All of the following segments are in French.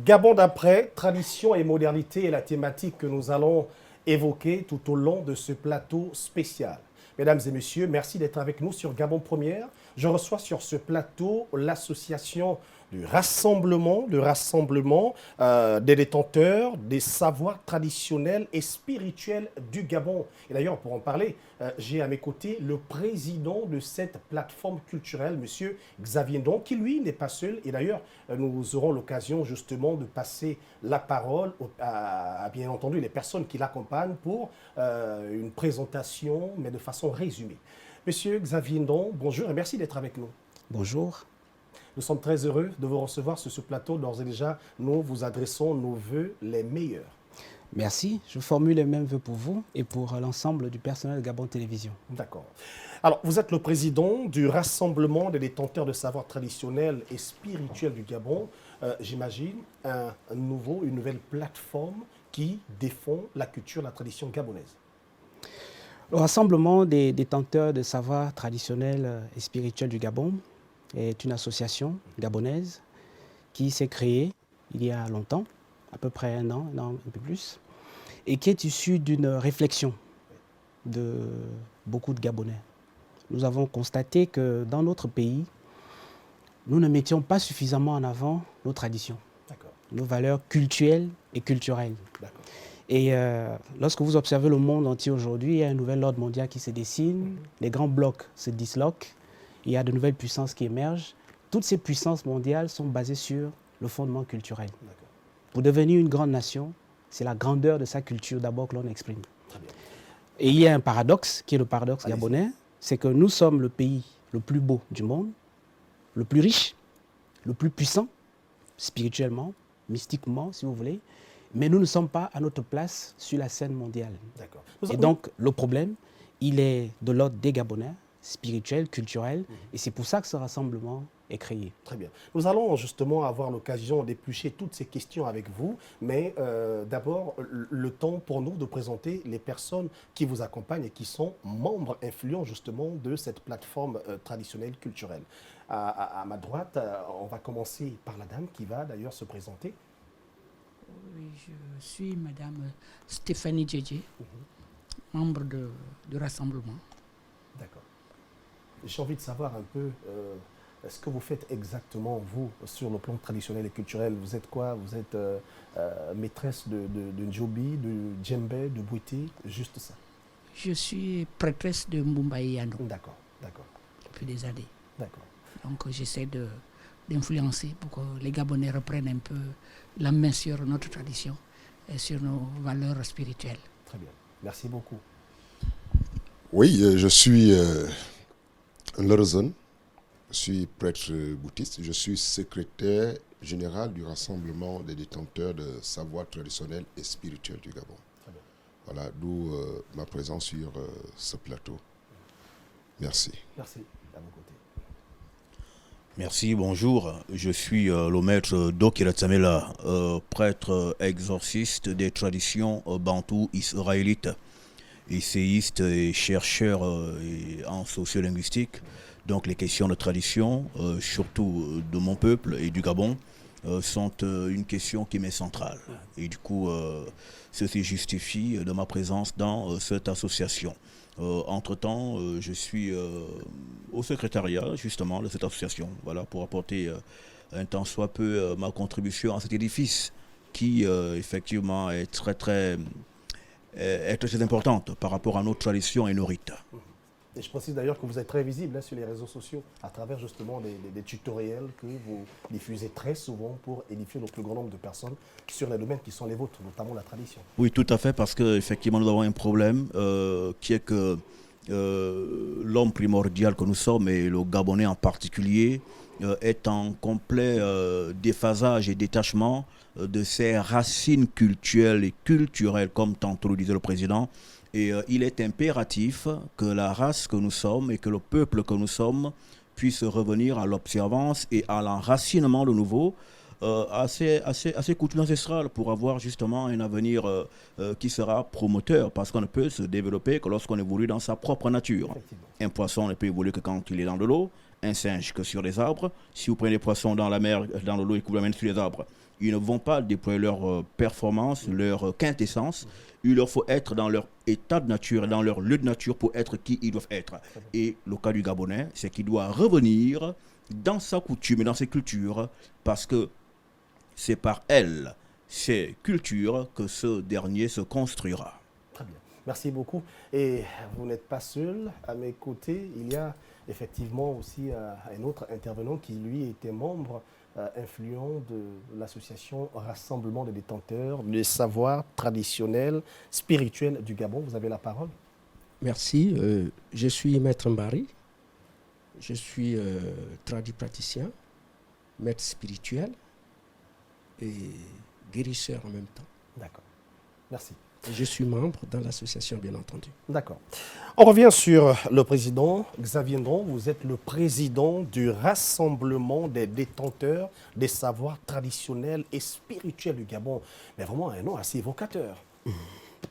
Gabon d'après, tradition et modernité est la thématique que nous allons évoquer tout au long de ce plateau spécial. Mesdames et messieurs, merci d'être avec nous sur Gabon Première. Je reçois sur ce plateau l'association du rassemblement des détenteurs des savoirs traditionnels et spirituels du Gabon. Et d'ailleurs, pour en parler, j'ai à mes côtés le président de cette plateforme culturelle, M. Xavier Ndong, qui lui n'est pas seul. Et d'ailleurs, nous aurons l'occasion justement de passer la parole à bien entendu les personnes qui l'accompagnent pour une présentation, mais de façon résumée. Monsieur Xavier Ndong, bonjour et merci d'être avec nous. Bonjour. Nous sommes très heureux de vous recevoir sur ce plateau. D'ores et déjà, nous vous adressons nos vœux les meilleurs. Merci. Je formule les mêmes vœux pour vous et pour l'ensemble du personnel de Gabon Télévision. D'accord. Alors, vous êtes le président du Rassemblement des détenteurs de savoirs traditionnels et spirituels du Gabon. J'imagine une nouvelle plateforme qui défend la culture, la tradition gabonaise. Le Rassemblement des détenteurs de savoirs traditionnels et spirituels du Gabon est une association gabonaise qui s'est créée il y a longtemps, à peu près un an, un peu plus, et qui est issue d'une réflexion de beaucoup de Gabonais. Nous avons constaté que dans notre pays, nous ne mettions pas suffisamment en avant nos traditions, nos valeurs cultuelles et culturelles. Et lorsque vous observez le monde entier aujourd'hui, il y a un nouvel ordre mondial qui se dessine, les grands blocs se disloquent, il y a de nouvelles puissances qui émergent. Toutes ces puissances mondiales sont basées sur le fondement culturel. Pour devenir une grande nation, c'est la grandeur de sa culture d'abord que l'on exprime. Et il y a un paradoxe, qui est le paradoxe gabonais, c'est que nous sommes le pays le plus beau du monde, le plus riche, le plus puissant, spirituellement, mystiquement, si vous voulez, mais nous ne sommes pas à notre place sur la scène mondiale. Et donc, le problème, il est de l'ordre des Gabonais, spirituel, culturel, et c'est pour ça que ce rassemblement est créé. Très bien. Nous allons justement avoir l'occasion d'éplucher toutes ces questions avec vous, mais d'abord, le temps pour nous de présenter les personnes qui vous accompagnent et qui sont membres influents justement de cette plateforme traditionnelle culturelle. À ma droite, on va commencer par la dame qui va d'ailleurs se présenter. Oui, je suis Madame Stéphanie Djedje, membre du Rassemblement. D'accord. J'ai envie de savoir un peu ce que vous faites exactement, vous, sur le plan traditionnel et culturel. Vous êtes quoi? Vous êtes maîtresse de Ndjobi, de djembé, de bouiti, juste ça? Je suis prêtresse de Mbumbaï Yano. D'accord, d'accord. Depuis des années. D'accord. Donc j'essaie d'influencer pour que les Gabonais reprennent un peu la main sur notre tradition et sur nos valeurs spirituelles. Très bien. Merci beaucoup. Oui, je suis Lorozone, je suis prêtre bouddhiste, je suis secrétaire général du Rassemblement des détenteurs de savoirs traditionnels et spirituels du Gabon. Voilà, d'où ma présence sur ce plateau. Merci. Merci. À vos côtés. Merci, bonjour. Je suis le maître Dokira Tsamela, prêtre exorciste des traditions bantoues israélites, essayiste et chercheur en sociolinguistique. Donc les questions de tradition, surtout de mon peuple et du Gabon, sont une question qui m'est centrale. Et du coup, ceci justifie de ma présence dans cette association. Entre-temps, je suis au secrétariat justement de cette association, voilà, pour apporter un tant soit peu ma contribution à cet édifice qui effectivement est très importante par rapport à nos traditions et nos rites. Et je précise d'ailleurs que vous êtes très visible sur les réseaux sociaux à travers justement des tutoriels que vous diffusez très souvent pour édifier le plus grand nombre de personnes sur les domaines qui sont les vôtres, notamment la tradition. Oui, tout à fait, parce qu'effectivement nous avons un problème qui est que l'homme primordial que nous sommes, et le Gabonais en particulier, est en complet déphasage et détachement de ses racines culturelles et culturelles, comme tantôt le disait le président. Et il est impératif que la race que nous sommes et que le peuple que nous sommes puisse revenir à l'observance et à l'enracinement de nouveau, à ses coutumes ancestrales, pour avoir justement un avenir qui sera promoteur, parce qu'on ne peut se développer que lorsqu'on évolue dans sa propre nature. Un poisson ne peut évoluer que quand il est dans de l'eau, un singe que sur les arbres. Si vous prenez des poissons dans la mer, dans l'eau et que vous l'amenez sur les arbres, ils ne vont pas déployer leur performance, leur quintessence. Il leur faut être dans leur état de nature, dans leur lieu de nature pour être qui ils doivent être. Et le cas du Gabonais, c'est qu'il doit revenir dans sa coutume et dans ses cultures, parce que c'est par elles, ces cultures, que ce dernier se construira. Très bien. Merci beaucoup. Et vous n'êtes pas seul. À mes côtés, il y a effectivement aussi un autre intervenant qui, lui, était membre influent de l'association Rassemblement des détenteurs des savoirs traditionnels, spirituels du Gabon. Vous avez la parole. Merci. Je suis Maître Mbari. Je suis praticien, maître spirituel et guérisseur en même temps. D'accord. Merci. Et je suis membre dans l'association, bien entendu. D'accord. On revient sur le président Xavier Ndron. Vous êtes le président du Rassemblement des détenteurs des savoirs traditionnels et spirituels du Gabon. Mais vraiment un nom assez évocateur,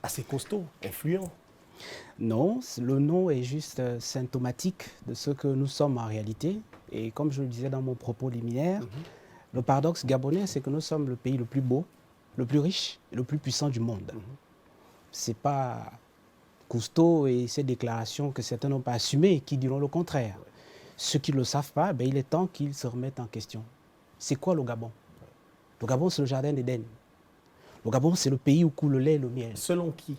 assez costaud, influent. Non, le nom est juste symptomatique de ce que nous sommes en réalité. Et comme je le disais dans mon propos liminaire, le paradoxe gabonais, c'est que nous sommes le pays le plus beau, le plus riche et le plus puissant du monde. Ce n'est pas costaud et ces déclarations que certains n'ont pas assumées qui diront le contraire. Ceux qui ne le savent pas, ben, il est temps qu'ils se remettent en question. C'est quoi le Gabon? Le Gabon, c'est le jardin d'Éden. Le Gabon, c'est le pays où coule le lait et le miel. Selon qui?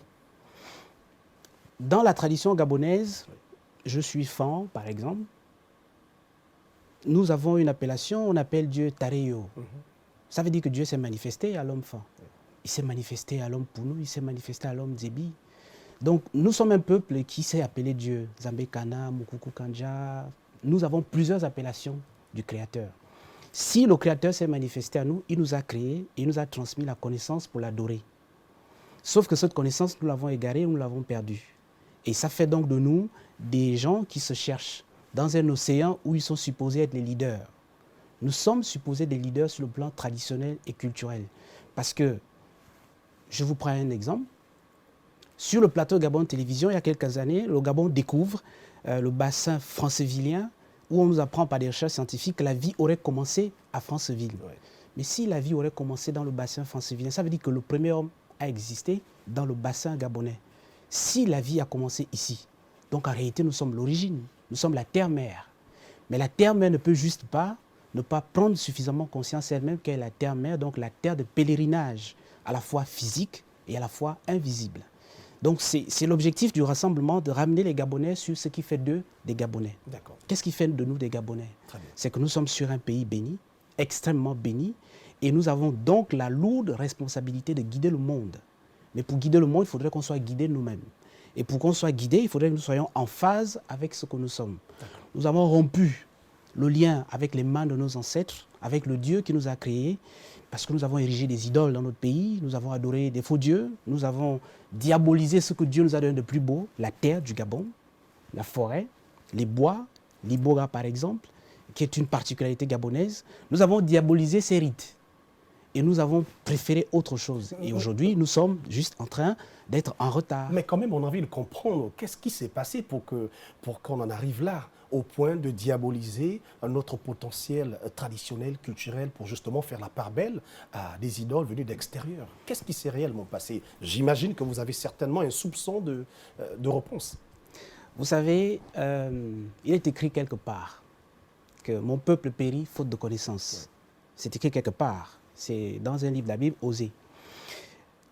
Dans la tradition gabonaise, je suis fan, par exemple. Nous avons une appellation, on appelle Dieu Tareyo. Ça veut dire que Dieu s'est manifesté à l'homme fan. Il s'est manifesté à l'homme Pounou, il s'est manifesté à l'homme Zébi. Donc, nous sommes un peuple qui s'est appelé Dieu. Zambé Kana, Moukoukou Kanja. Nous avons plusieurs appellations du Créateur. Si le Créateur s'est manifesté à nous, il nous a créés et il nous a transmis la connaissance pour l'adorer. Sauf que cette connaissance, nous l'avons égarée, nous l'avons perdue. Et ça fait donc de nous des gens qui se cherchent dans un océan où ils sont supposés être les leaders. Nous sommes supposés des leaders sur le plan traditionnel et culturel. Parce que, je vous prends un exemple. Sur le plateau Gabon Télévision, il y a quelques années, le Gabon découvre le bassin francevillien où on nous apprend par des recherches scientifiques que la vie aurait commencé à Franceville. Ouais. Mais si la vie aurait commencé dans le bassin francevillien, ça veut dire que le premier homme a existé dans le bassin gabonais. Si la vie a commencé ici, donc en réalité nous sommes l'origine, nous sommes la terre-mère. Mais la terre-mère ne peut juste pas ne pas prendre suffisamment conscience elle-même qu'elle est la terre-mère, donc la terre de pèlerinage, à la fois physique et à la fois invisible. Donc c'est l'objectif du rassemblement de ramener les Gabonais sur ce qui fait d'eux des Gabonais. Qu'est-ce qui fait de nous des Gabonais? C'est que nous sommes sur un pays béni, extrêmement béni, et nous avons donc la lourde responsabilité de guider le monde. Mais pour guider le monde, il faudrait qu'on soit guidés nous-mêmes. Et pour qu'on soit guidés, il faudrait que nous soyons en phase avec ce que nous sommes. Nous avons rompu le lien avec les mains de nos ancêtres, avec le Dieu qui nous a créés, parce que nous avons érigé des idoles dans notre pays, nous avons adoré des faux dieux, nous avons diabolisé ce que Dieu nous a donné de plus beau, la terre du Gabon, la forêt, les bois, l'Iboga par exemple, qui est une particularité gabonaise. Nous avons diabolisé ces rites et nous avons préféré autre chose. Et aujourd'hui, nous sommes juste en train d'être en retard. Mais quand même, on a envie de comprendre qu'est-ce qui s'est passé pour qu'on en arrive là, au point de diaboliser notre potentiel traditionnel, culturel, pour justement faire la part belle à des idoles venues d'extérieur. Qu'est-ce qui s'est réellement passé? J'imagine que vous avez certainement un soupçon de réponse. Vous savez, il est écrit quelque part que mon peuple périt faute de connaissance. C'est écrit quelque part. C'est dans un livre de la Bible, Osée.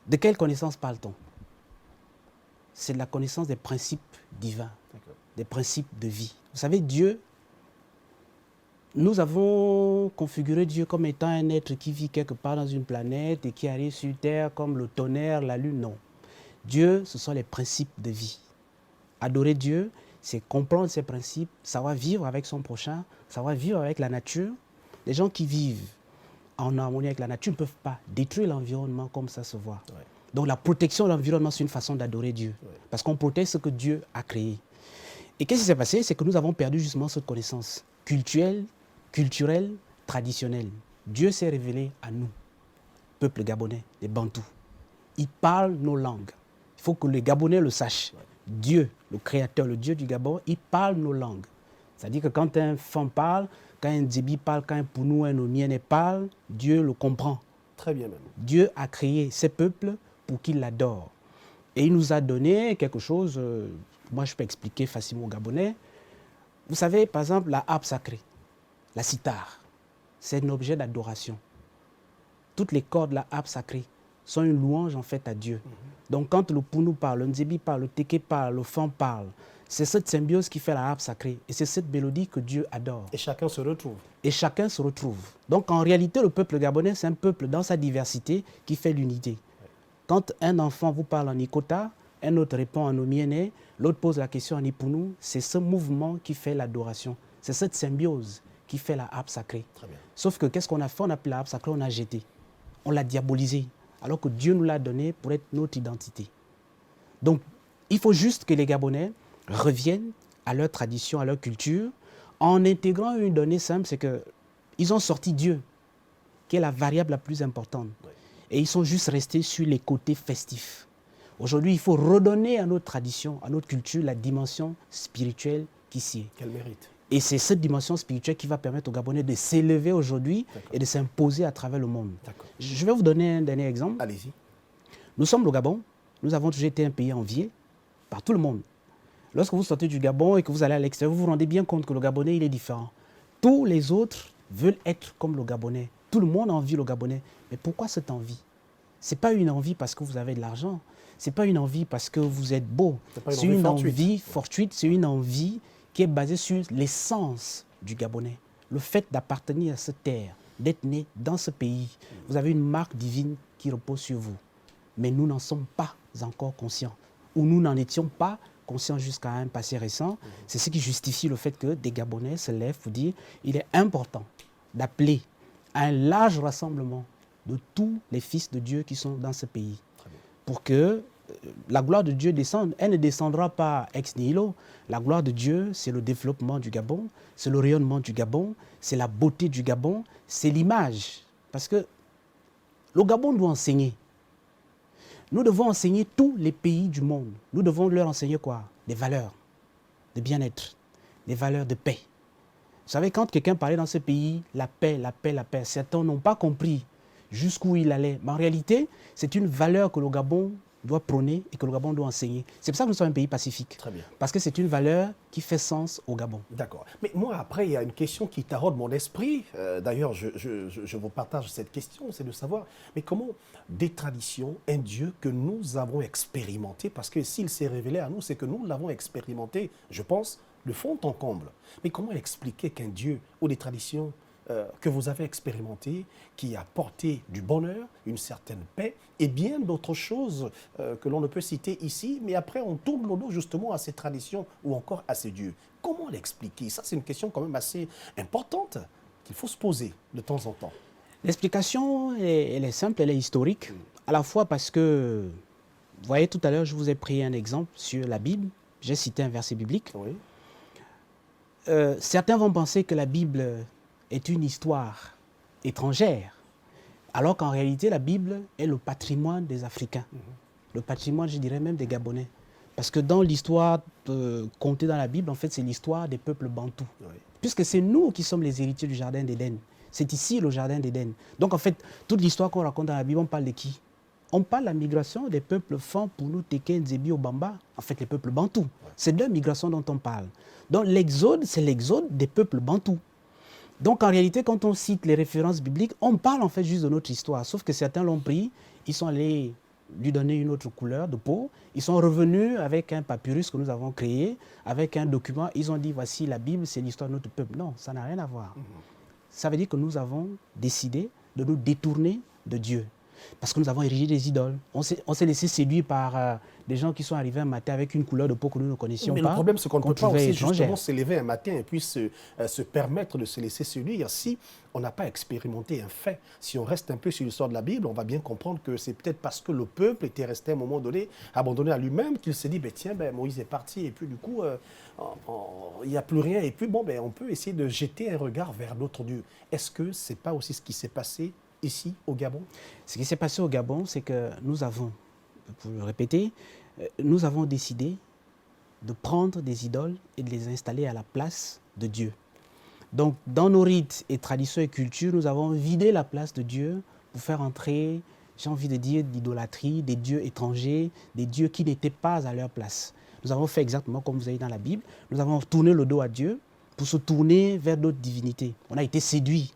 De quelle connaissance parle-t-on? C'est de la connaissance des principes divins, des principes de vie. Vous savez, Dieu, nous avons configuré Dieu comme étant un être qui vit quelque part dans une planète et qui arrive sur Terre comme le tonnerre, la lune. Non. Dieu, ce sont les principes de vie. Adorer Dieu, c'est comprendre ses principes, savoir vivre avec son prochain, savoir vivre avec la nature. Les gens qui vivent en harmonie avec la nature ne peuvent pas détruire l'environnement comme ça se voit. Ouais. Donc la protection de l'environnement, c'est une façon d'adorer Dieu. Ouais. Parce qu'on protège ce que Dieu a créé. Et qu'est-ce qui s'est passé? C'est que nous avons perdu justement cette connaissance culturelle, traditionnelle. Dieu s'est révélé à nous, peuple gabonais, les Bantous. Il parle nos langues. Il faut que les Gabonais le sachent. Ouais. Dieu, le créateur, le Dieu du Gabon, il parle nos langues. C'est-à-dire que quand un Fan parle, quand un Djibi parle, quand un Pounou, un Omiene parle, Dieu le comprend. Très bien même. Dieu a créé ces peuples pour qu'ils l'adorent. Et il nous a donné quelque chose, moi je peux expliquer facilement aux Gabonais. Vous savez, par exemple, la harpe sacrée, la sitar, c'est un objet d'adoration. Toutes les cordes de la harpe sacrée sont une louange en fait à Dieu. Donc quand le Pounou parle, le Nzebi parle, le Teke parle, le Fan parle, c'est cette symbiose qui fait la harpe sacrée. Et c'est cette mélodie que Dieu adore. Et chacun se retrouve. Et chacun se retrouve. Donc en réalité, le peuple gabonais, c'est un peuple dans sa diversité qui fait l'unité. Quand un enfant vous parle en Ikota, un autre répond en Omiene, l'autre pose la question en Ipounou, c'est ce mouvement qui fait l'adoration. C'est cette symbiose qui fait la harpe sacrée. Très bien. Sauf que qu'est-ce qu'on a fait? On a pris la harpe sacrée, on a jeté. On l'a diabolisé. Alors que Dieu nous l'a donné pour être notre identité. Donc, il faut juste que les Gabonais reviennent à leur tradition, à leur culture, en intégrant une donnée simple, c'est qu'ils ont sorti Dieu, qui est la variable la plus importante. Oui. Et ils sont juste restés sur les côtés festifs. Aujourd'hui, il faut redonner à notre tradition, à notre culture, la dimension spirituelle qui s'y est. Quel mérite. Et c'est cette dimension spirituelle qui va permettre aux Gabonais de s'élever aujourd'hui et de s'imposer à travers le monde. Je vais vous donner un dernier exemple. Allez-y. Nous sommes au Gabon. Nous avons toujours été un pays envié par tout le monde. Lorsque vous sortez du Gabon et que vous allez à l'extérieur, vous vous rendez bien compte que le Gabonais, il est différent. Tous les autres veulent être comme le Gabonais. Tout le monde envie le Gabonais. Mais pourquoi cette envie? Ce n'est pas une envie parce que vous avez de l'argent. Ce n'est pas une envie parce que vous êtes beau. C'est une envie fortuite, c'est une envie qui est basée sur l'essence du Gabonais. Le fait d'appartenir à cette terre, d'être né dans ce pays. Vous avez une marque divine qui repose sur vous. Mais nous n'en sommes pas encore conscients. Ou nous n'en étions pas conscients jusqu'à un passé récent. C'est ce qui justifie le fait que des Gabonais se lèvent pour dire qu'il est important d'appeler à un large rassemblement de tous les fils de Dieu qui sont dans ce pays. Pour que la gloire de Dieu descende. Elle ne descendra pas ex nihilo. La gloire de Dieu, c'est le développement du Gabon, c'est le rayonnement du Gabon, c'est la beauté du Gabon, c'est l'image. Parce que le Gabon doit enseigner. Nous devons enseigner tous les pays du monde. Nous devons leur enseigner quoi? Des valeurs de bien-être, des valeurs de paix. Vous savez, quand quelqu'un parlait dans ce pays, la paix, la paix, la paix, certains n'ont pas compris jusqu'où il allait. Mais en réalité, c'est une valeur que le Gabon doit prôner et que le Gabon doit enseigner. C'est pour ça que nous sommes un pays pacifique. Très bien. Parce que c'est une valeur qui fait sens au Gabon. D'accord. Mais moi, après, il y a une question qui taraude mon esprit. D'ailleurs, je vous partage cette question, c'est de savoir, mais comment des traditions, un Dieu que nous avons expérimenté, parce que s'il s'est révélé à nous, c'est que nous l'avons expérimenté, je pense, de fond en comble. Mais comment expliquer qu'un Dieu ou des traditions que vous avez expérimenté, qui a porté du bonheur, une certaine paix et bien d'autres choses que l'on ne peut citer ici, mais après on tourne le dos justement à ces traditions ou encore à ces dieux. Comment l'expliquer? Ça, c'est une question quand même assez importante qu'il faut se poser de temps en temps. L'explication, elle est simple, elle est historique, à la fois parce que, vous voyez, tout à l'heure, je vous ai pris un exemple sur la Bible, j'ai cité un verset biblique. Oui. Certains vont penser que la Bible est une histoire étrangère, alors qu'en réalité, la Bible est le patrimoine des Africains, le patrimoine, je dirais même, des Gabonais. Parce que dans l'histoire contée dans la Bible, en fait, c'est l'histoire des peuples bantous. Oui. Puisque c'est nous qui sommes les héritiers du Jardin d'Éden. C'est ici le Jardin d'Éden. Donc, en fait, toute l'histoire qu'on raconte dans la Bible, on parle de qui? On parle de la migration des peuples Fan, Pounou, Teke, Nzebi, Obamba, en fait, les peuples bantous. Oui. C'est de la migration dont on parle. Donc, l'exode, c'est l'exode des peuples bantous. Donc, en réalité, quand on cite les références bibliques, on parle en fait juste de notre histoire. Sauf que certains l'ont pris, ils sont allés lui donner une autre couleur de peau. Ils sont revenus avec un papyrus que nous avons créé, avec un document. Ils ont dit, voici la Bible, c'est l'histoire de notre peuple. Non, ça n'a rien à voir. Ça veut dire que nous avons décidé de nous détourner de Dieu. Parce que nous avons érigé des idoles. On s'est laissé séduire par des gens qui sont arrivés un matin avec une couleur de peau que nous ne connaissions pas. Mais le problème, c'est qu'on ne peut pas aussi étrangère. justement se lever un matin et puis se permettre de se laisser séduire. Si on n'a pas expérimenté un fait, si on reste un peu sur l'histoire de la Bible, on va bien comprendre que c'est peut-être parce que le peuple était resté à un moment donné abandonné à lui-même qu'il s'est dit, tiens, Moïse est parti et puis du coup, il n'y a plus rien. Et puis bon, on peut essayer de jeter un regard vers notre Dieu. Est-ce que ce n'est pas aussi ce qui s'est passé ici, au Gabon? Ce qui s'est passé au Gabon, c'est que nous avons, pour le répéter, nous avons décidé de prendre des idoles et de les installer à la place de Dieu. Donc, dans nos rites et traditions et cultures, nous avons vidé la place de Dieu pour faire entrer, j'ai envie de dire, d'idolâtrie, des dieux étrangers, des dieux qui n'étaient pas à leur place. Nous avons fait exactement comme vous avez dans la Bible. Nous avons tourné le dos à Dieu pour se tourner vers d'autres divinités. On a été séduits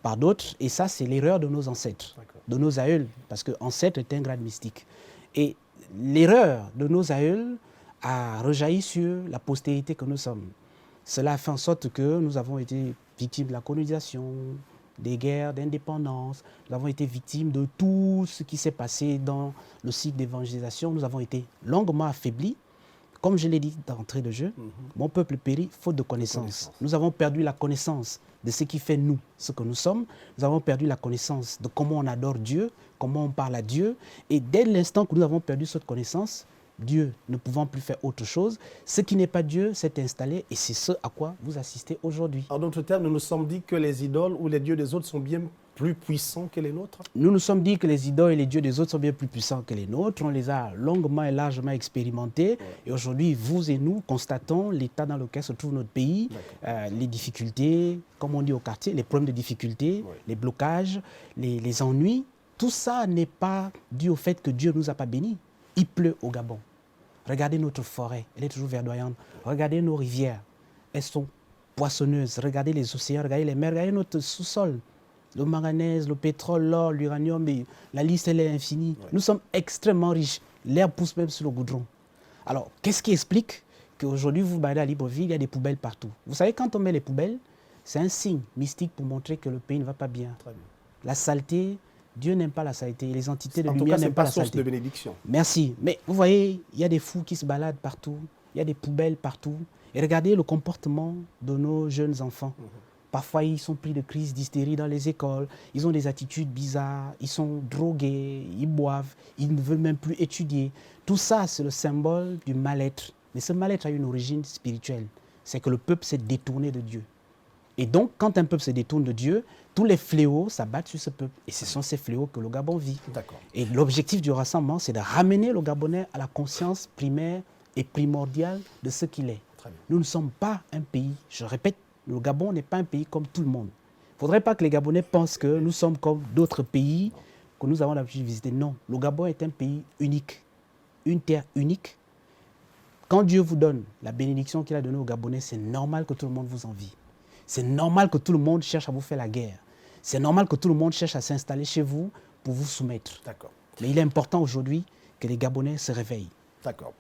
par d'autres, et ça, c'est l'erreur de nos ancêtres, de nos aïeuls, parce que ancêtre est un grade mystique. Et l'erreur de nos aïeuls a rejailli sur la postérité que nous sommes. Cela a fait en sorte que nous avons été victimes de la colonisation, des guerres d'indépendance, nous avons été victimes de tout ce qui s'est passé dans le cycle d'évangélisation. Nous avons été longuement affaiblis. Comme je l'ai dit d'entrée de jeu, mon peuple périt faute de connaissance. Nous avons perdu la connaissance de ce qui fait nous, ce que nous sommes. Nous avons perdu la connaissance de comment on adore Dieu, comment on parle à Dieu. Et dès l'instant que nous avons perdu cette connaissance, Dieu ne pouvant plus faire autre chose, ce qui n'est pas Dieu s'est installé, et c'est ce à quoi vous assistez aujourd'hui. En d'autres termes, nous nous sommes dit que les idoles ou les dieux des autres sont bien plus puissants que les nôtres. Nous nous sommes dit que les idoles et les dieux des autres sont bien plus puissants que les nôtres. On les a longuement et largement expérimentés. Et aujourd'hui, vous et nous constatons l'état dans lequel se trouve notre pays, les difficultés, comme on dit au quartier, les problèmes de difficultés, les blocages, les ennuis. Tout ça n'est pas dû au fait que Dieu ne nous a pas bénis. Il pleut au Gabon. Regardez notre forêt, elle est toujours verdoyante. Regardez nos rivières, elles sont poissonneuses. Regardez les océans, regardez les mers, regardez notre sous-sol. Le manganèse, le pétrole, l'or, l'uranium, la liste elle est infinie. Nous sommes extrêmement riches. L'herbe pousse même sur le goudron. Alors, qu'est-ce qui explique qu'aujourd'hui, vous baladez à Libreville, il y a des poubelles partout? Vous savez, quand on met les poubelles, c'est un signe mystique pour montrer que le pays ne va pas bien. Très bien. La saleté, Dieu n'aime pas la saleté. Les entités de En tout lumière cas, n'aiment c'est pas pas la source saleté. de bénédiction. Merci. Mais vous voyez, il y a des fous qui se baladent partout. Il y a des poubelles partout. Et regardez le comportement de nos jeunes enfants. Parfois, ils sont pris de crise d'hystérie dans les écoles. Ils ont des attitudes bizarres. Ils sont drogués. Ils boivent. Ils ne veulent même plus étudier. Tout ça, c'est le symbole du mal-être. Mais ce mal-être a une origine spirituelle. C'est que le peuple s'est détourné de Dieu. Et donc, quand un peuple se détourne de Dieu, tous les fléaux s'abattent sur ce peuple. Et ce sont ces fléaux que le Gabon vit. D'accord. Et l'objectif du rassemblement, c'est de ramener le Gabonais à la conscience primaire et primordiale de ce qu'il est. Très bien. Nous ne sommes pas un pays, je répète, le Gabon n'est pas un pays comme tout le monde. Il ne faudrait pas que les Gabonais pensent que nous sommes comme d'autres pays que nous avons l'habitude de visiter. Non, le Gabon est un pays unique, une terre unique. Quand Dieu vous donne la bénédiction qu'il a donnée aux Gabonais, c'est normal que tout le monde vous envie. C'est normal que tout le monde cherche à vous faire la guerre. C'est normal que tout le monde cherche à s'installer chez vous pour vous soumettre. D'accord. Mais il est important aujourd'hui que les Gabonais se réveillent. D'accord.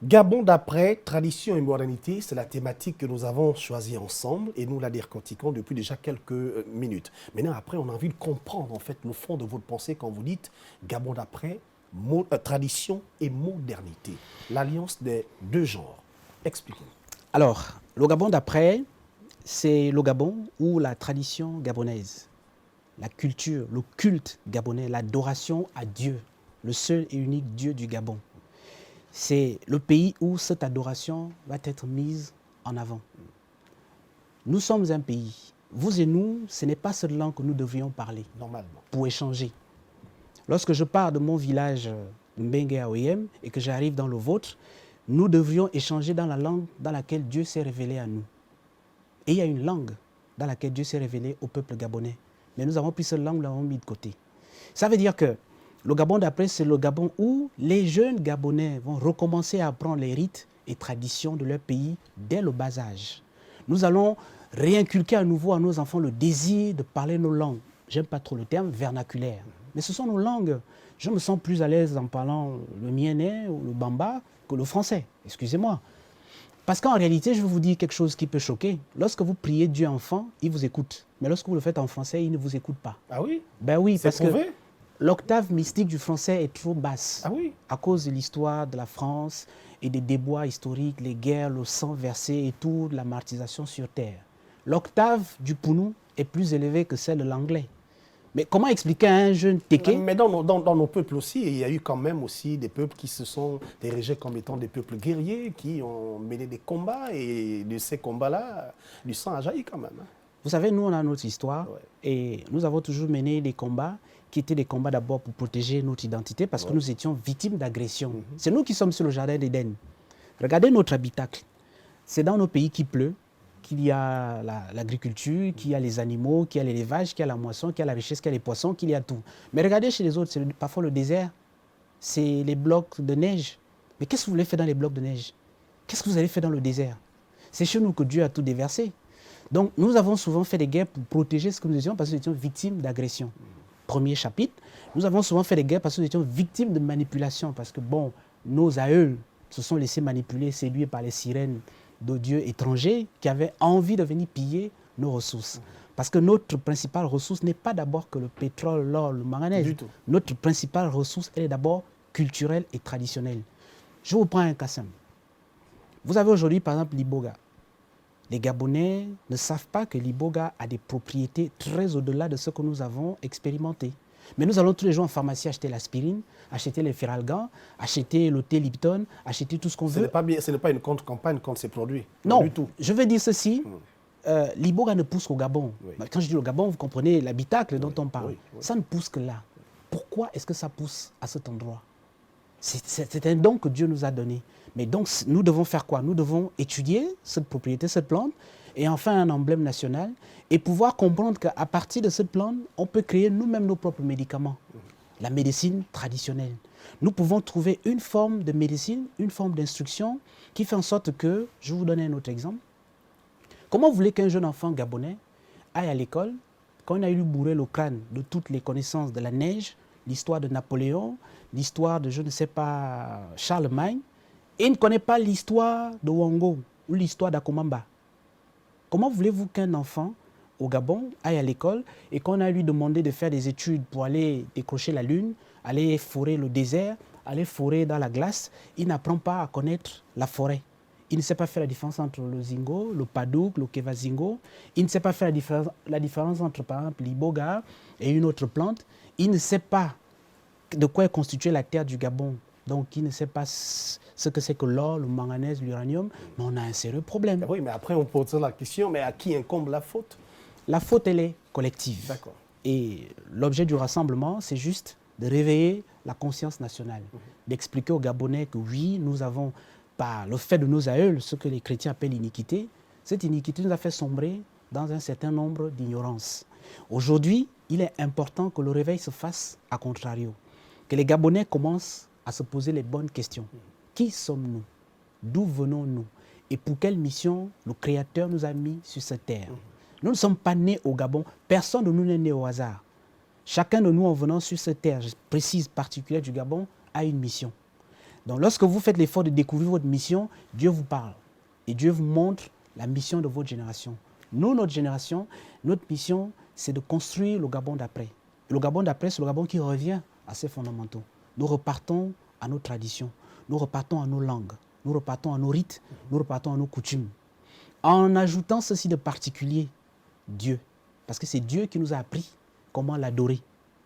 Gabon d'après, tradition et modernité, c'est la thématique que nous avons choisie ensemble et nous la décortiquons depuis déjà quelques minutes. Maintenant, après, on a envie de comprendre en fait le fond de votre pensée quand vous dites Gabon d'après, tradition et modernité. L'alliance des deux genres. Expliquez-nous. Alors, le Gabon d'après, c'est le Gabon où la tradition gabonaise, la culture, le culte gabonais, l'adoration à Dieu, le seul et unique Dieu du Gabon. C'est le pays où cette adoration va être mise en avant. Nous sommes un pays. Vous et nous, ce n'est pas cette langue que nous devrions parler Normalement. pour échanger. Lorsque je pars de mon village de Mbengue à Oyem et que j'arrive dans le vôtre, nous devrions échanger dans la langue dans laquelle Dieu s'est révélé à nous. Et il y a une langue dans laquelle Dieu s'est révélé au peuple gabonais. Mais nous avons pris cette langue, nous l'avons mis de côté. Ça veut dire que le Gabon d'après, c'est le Gabon où les jeunes Gabonais vont recommencer à apprendre les rites et traditions de leur pays dès le bas âge. Nous allons réinculquer à nouveau à nos enfants le désir de parler nos langues. J'aime pas trop le terme vernaculaire, mais ce sont nos langues. Je me sens plus à l'aise en parlant le mienné ou le bamba que le français. Excusez-moi. Parce qu'en réalité, je vais vous dire quelque chose qui peut choquer. Lorsque vous priez Dieu enfant, il vous écoute. Mais lorsque vous le faites en français, il ne vous écoute pas. Ah oui? Ben oui, C'est parce prouvé? que l'octave mystique du français est trop basse. Ah oui? À cause de l'histoire de la France et des déboires historiques, les guerres, le sang versé et tout, la martyrisation sur terre. L'octave du pounou est plus élevée que celle de l'anglais. Mais comment expliquer à un jeune Téké? Mais dans nos peuples aussi, il y a eu quand même aussi des peuples qui se sont érigés comme étant des peuples guerriers, qui ont mené des combats, et de ces combats-là, du sang a jailli quand même. Hein. Vous savez, nous, on a notre histoire, Ouais. et nous avons toujours mené des combats qui étaient des combats d'abord pour protéger notre identité, parce que nous étions victimes d'agressions. C'est nous qui sommes sur le jardin d'Éden. Regardez notre habitacle. C'est dans nos pays qu'il pleut, qu'il y a l'agriculture, qu'il y a les animaux, qu'il y a l'élevage, qu'il y a la moisson, qu'il y a la richesse, qu'il y a les poissons, qu'il y a tout. Mais regardez chez les autres, c'est parfois le désert, c'est les blocs de neige. Mais qu'est-ce que vous voulez faire dans les blocs de neige? Qu'est-ce que vous allez faire dans le désert? C'est chez nous que Dieu a tout déversé. Donc nous avons souvent fait des guerres pour protéger ce que nous étions parce que nous étions victimes d'agression. Premier chapitre, nous avons souvent fait des guerres parce que nous étions victimes de manipulation. Parce que bon, nos aïeux se sont laissés manipuler, séduits par les sirènes de dieux étrangers qui avaient envie de venir piller nos ressources. Parce que notre principale ressource n'est pas d'abord que le pétrole, l'or, le manganèse. Du tout. Notre principale ressource, elle est d'abord culturelle et traditionnelle. Je vous prends un cas simple. Vous avez aujourd'hui, par exemple, l'Iboga. Les Gabonais ne savent pas que l'Iboga a des propriétés très au-delà de ce que nous avons expérimenté. Mais nous allons tous les jours en pharmacie acheter l'aspirine, acheter les Feralgan, acheter le thé Lipton, acheter tout ce qu'on veut. Ce n'est pas une contre-campagne contre ces produits. Non, du tout. je veux dire ceci. L'Iboga ne pousse qu'au Gabon. Oui. Quand je dis le Gabon, vous comprenez l'habitacle dont on parle. Oui. Ça ne pousse que là. Pourquoi est-ce que ça pousse à cet endroit? C'est un don que Dieu nous a donné. Mais donc, nous devons faire quoi? Nous devons étudier cette propriété, cette plante, et enfin un emblème national, et pouvoir comprendre qu'à partir de cette plante, on peut créer nous-mêmes nos propres médicaments. La médecine traditionnelle. Nous pouvons trouver une forme de médecine, une forme d'instruction qui fait en sorte que, je vais vous donner un autre exemple. Comment vous voulez qu'un jeune enfant gabonais aille à l'école quand on a eu bourré le crâne de toutes les connaissances de la neige, l'histoire de Napoléon, l'histoire de, je ne sais pas, Charlemagne, et il ne connaît pas l'histoire de Wango ou l'histoire d'Akomamba? Comment voulez-vous qu'un enfant au Gabon aille à l'école et qu'on a lui demandé de faire des études pour aller décrocher la lune, aller forer le désert, aller forer dans la glace, il n'apprend pas à connaître la forêt? Il ne sait pas faire la différence entre le zingo, le padouk, le kevazingo. Il ne sait pas faire la différence entre, par exemple, l'iboga et une autre plante. Il ne sait pas de quoi est constituée la terre du Gabon. Donc, il ne sait pas ce que c'est que l'or, le manganèse, l'uranium. Mais on a un sérieux problème. Oui, mais après, on pose la question, mais à qui incombe la faute? La faute, elle est collective. D'accord. Et l'objet du rassemblement, c'est juste de réveiller la conscience nationale, d'expliquer aux Gabonais que oui, nous avons, par le fait de nos aïeuls, ce que les chrétiens appellent l'iniquité, cette iniquité nous a fait sombrer dans un certain nombre d'ignorances. Aujourd'hui, il est important que le réveil se fasse à contrario, que les Gabonais commencent à se poser les bonnes questions. Qui sommes-nous? D'où venons-nous? Et pour quelle mission le Créateur nous a mis sur cette terre? Nous ne sommes pas nés au Gabon. Personne de nous n'est né au hasard. Chacun de nous, en venant sur cette terre, je précise particulière du Gabon, a une mission. Donc lorsque vous faites l'effort de découvrir votre mission, Dieu vous parle. Et Dieu vous montre la mission de votre génération. Nous, notre génération, notre mission, c'est de construire le Gabon d'après. Et le Gabon d'après, c'est le Gabon qui revient à ses fondamentaux. Nous repartons à nos traditions, nous repartons à nos langues, nous repartons à nos rites, nous repartons à nos coutumes. En ajoutant ceci de particulier, Dieu. Parce que c'est Dieu qui nous a appris comment l'adorer.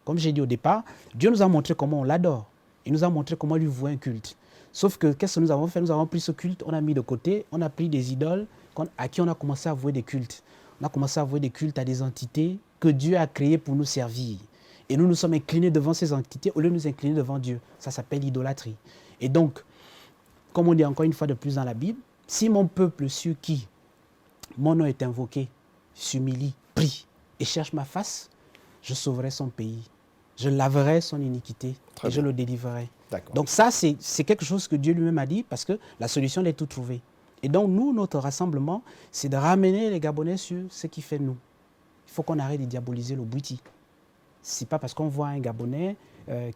Comme j'ai dit au départ, Dieu nous a montré comment on l'adore. Il nous a montré comment lui vouer un culte. Sauf que qu'est-ce que nous avons fait? Nous avons pris ce culte, on a mis de côté, on a pris des idoles à qui on a commencé à vouer des cultes. On a commencé à vouer des cultes à des entités que Dieu a créées pour nous servir. Et nous nous sommes inclinés devant ces entités au lieu de nous incliner devant Dieu. Ça s'appelle l'idolâtrie. Et donc, comme on dit encore une fois de plus dans la Bible, si mon peuple sur qui mon nom est invoqué s'humilie, prie et cherche ma face, je sauverai son pays. Je laverai son iniquité et je le délivrerai. Donc ça, c'est quelque chose que Dieu lui-même a dit parce que la solution, elle est tout trouvée. Et donc nous, notre rassemblement, c'est de ramener les Gabonais sur ce qui fait nous. Il faut qu'on arrête de diaboliser le Bouiti. Ce n'est pas parce qu'on voit un Gabonais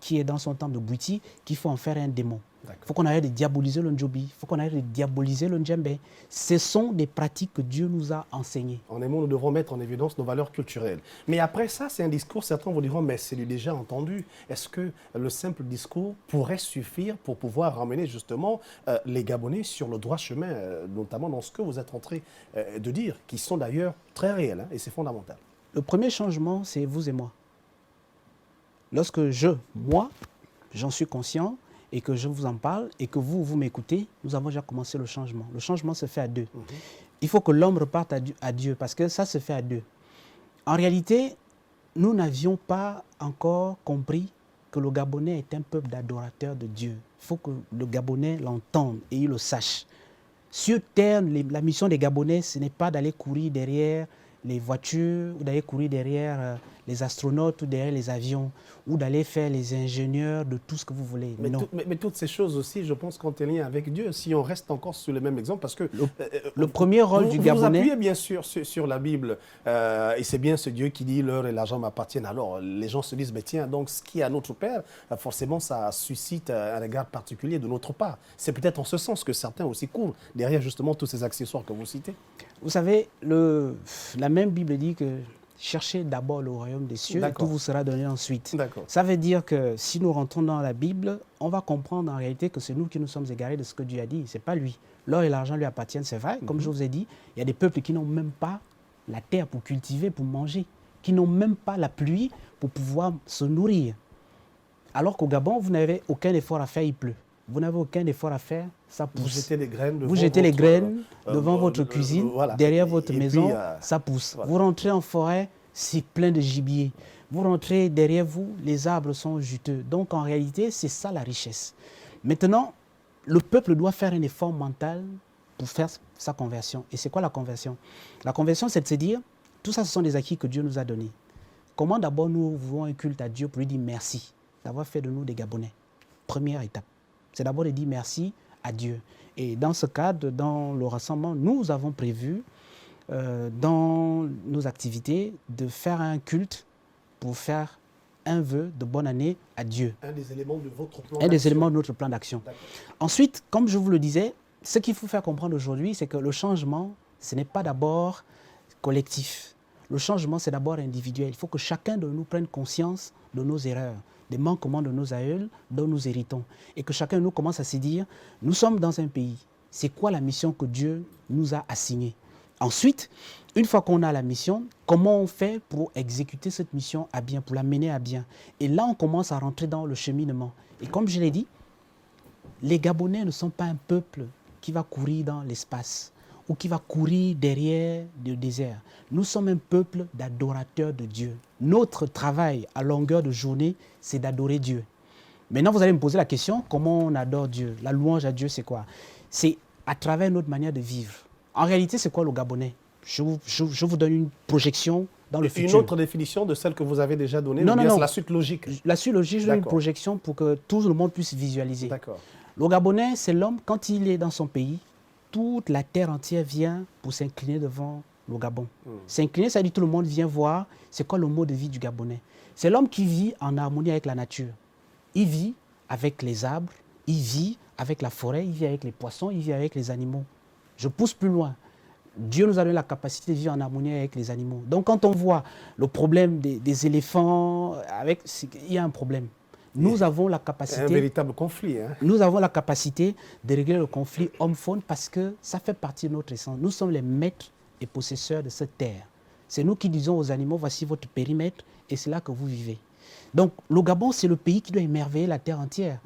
qui est dans son temple de Bouiti qu'il faut en faire un démon. Il faut qu'on arrête de diaboliser le Ndjobi, il faut qu'on arrête de diaboliser le Ndjembe. Ce sont des pratiques que Dieu nous a enseignées. En un mot, nous devons mettre en évidence nos valeurs culturelles. Mais après ça, c'est un discours, certains vous diront, mais c'est déjà entendu. Est-ce que le simple discours pourrait suffire pour pouvoir ramener justement les Gabonais sur le droit chemin, notamment dans ce que vous êtes en train de dire, qui sont d'ailleurs très réels, hein, et c'est fondamental. Le premier changement, c'est vous et moi. Lorsque moi, j'en suis conscient, et que je vous en parle, et que vous m'écoutez, nous avons déjà commencé le changement. Le changement se fait à deux. Il faut que l'homme reparte à Dieu, parce que ça se fait à deux. En réalité, nous n'avions pas encore compris que le Gabonais est un peuple d'adorateurs de Dieu. Il faut que le Gabonais l'entende et il le sache. Sur Terre, la mission des Gabonais, ce n'est pas d'aller courir derrière les voitures, ou d'aller courir derrière les astronautes, ou derrière les avions, ou d'aller faire les ingénieurs de tout ce que vous voulez. Mais, non. mais toutes ces choses aussi, je pense, ont un lien avec Dieu. Si on reste encore sur le même exemple, parce que Le premier rôle du vous Gabonais... appuyez bien sûr sur la Bible, et c'est bien ce Dieu qui dit l'heure et l'argent m'appartiennent. Alors les gens se disent, mais tiens, donc ce qui est à notre Père, forcément ça suscite un regard particulier de notre part. C'est peut-être en ce sens que certains aussi courent derrière justement tous ces accessoires que vous citez. Vous savez, la même Bible dit que cherchez d'abord le royaume des cieux et tout vous sera donné ensuite. Ça veut dire que si nous rentrons dans la Bible, on va comprendre en réalité que c'est nous qui nous sommes égarés de ce que Dieu a dit, ce n'est pas lui. L'or et l'argent lui appartiennent, c'est vrai. Comme je vous ai dit, il y a des peuples qui n'ont même pas la terre pour cultiver, pour manger, qui n'ont même pas la pluie pour pouvoir se nourrir. Alors qu'au Gabon, vous n'avez aucun effort à faire, il pleut. Vous n'avez aucun effort à faire, ça pousse. Vous jetez les graines devant votre cuisine, derrière votre maison, ça pousse. Voilà. Vous rentrez en forêt, c'est plein de gibier. Vous rentrez derrière vous, les arbres sont juteux. Donc en réalité, c'est ça la richesse. Maintenant, le peuple doit faire un effort mental pour faire sa conversion. Et c'est quoi la conversion? La conversion, c'est de se dire, tout ça, ce sont des acquis que Dieu nous a donnés. Comment d'abord nous voulons un culte à Dieu pour lui dire merci d'avoir fait de nous des Gabonais? Première étape. C'est d'abord de dire merci à Dieu. Et dans ce cadre, dans le rassemblement, nous avons prévu, dans nos activités, de faire un culte pour faire un vœu de bonne année à Dieu. Un des éléments de votre plan d'action. Un des éléments de notre plan d'action. Ensuite, comme je vous le disais, ce qu'il faut faire comprendre aujourd'hui, c'est que le changement, ce n'est pas d'abord collectif. Le changement, c'est d'abord individuel. Il faut que chacun de nous prenne conscience de nos erreurs, des manquements de nos aïeuls dont nous héritons. Et que chacun de nous commence à se dire, nous sommes dans un pays. C'est quoi la mission que Dieu nous a assignée? Ensuite, une fois qu'on a la mission, comment on fait pour exécuter cette mission à bien, pour la mener à bien? Et là, on commence à rentrer dans le cheminement. Et comme je l'ai dit, les Gabonais ne sont pas un peuple qui va courir dans l'espace ou qui va courir derrière le désert. Nous sommes un peuple d'adorateurs de Dieu. Notre travail à longueur de journée, c'est d'adorer Dieu. Maintenant, vous allez me poser la question, comment on adore Dieu? La louange à Dieu, c'est quoi? C'est à travers notre manière de vivre. En réalité, c'est quoi le Gabonais? Je vous donne une projection dans le futur. Une autre définition de celle que vous avez déjà donnée? Non, c'est la suite logique. La suite logique, je donne une projection pour que tout le monde puisse visualiser. D'accord. Le Gabonais, c'est l'homme, quand il est dans son pays, toute la terre entière vient pour s'incliner devant le Gabon. S'incliner, ça dit tout le monde vient voir c'est quoi le mode de vie du Gabonais. C'est l'homme qui vit en harmonie avec la nature. Il vit avec les arbres, il vit avec la forêt, il vit avec les poissons, il vit avec les animaux. Je pousse plus loin. Dieu nous a donné la capacité de vivre en harmonie avec les animaux. Donc quand on voit le problème des éléphants, il y a un problème. Nous avons la capacité... un véritable conflit. Nous avons la capacité de régler le conflit homme-faune parce que ça fait partie de notre essence. Nous sommes les maîtres et possesseurs de cette terre. C'est nous qui disons aux animaux, voici votre périmètre et c'est là que vous vivez. Donc le Gabon, c'est le pays qui doit émerveiller la terre entière.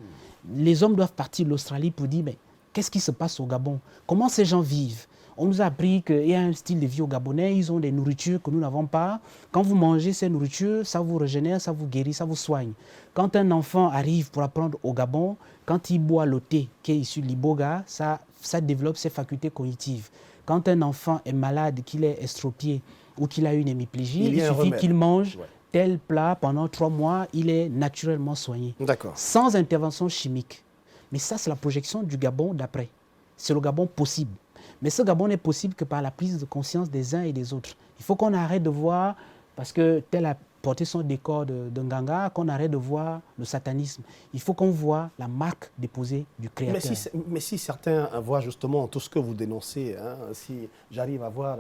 Les hommes doivent partir de l'Australie pour dire, mais qu'est-ce qui se passe au Gabon? Comment ces gens vivent? On nous a appris qu'il y a un style de vie au Gabonais, ils ont des nourritures que nous n'avons pas. Quand vous mangez ces nourritures, ça vous régénère, ça vous guérit, ça vous soigne. Quand un enfant arrive pour apprendre au Gabon, quand il boit le thé qui est issu de l'iboga, ça développe ses facultés cognitives. Quand un enfant est malade, qu'il est estropié ou qu'il a une hémiplégie, il suffit qu'il mange tel plat pendant 3 mois, il est naturellement soigné. Sans intervention chimique. Mais ça, c'est la projection du Gabon d'après. C'est le Gabon possible. Mais ce Gabon n'est possible que par la prise de conscience des uns et des autres. Il faut qu'on arrête de voir, parce que tel a porté son décor de Nganga, qu'on arrête de voir le satanisme. Il faut qu'on voit la marque déposée du Créateur. Mais si certains voient justement tout ce que vous dénoncez, si j'arrive à voir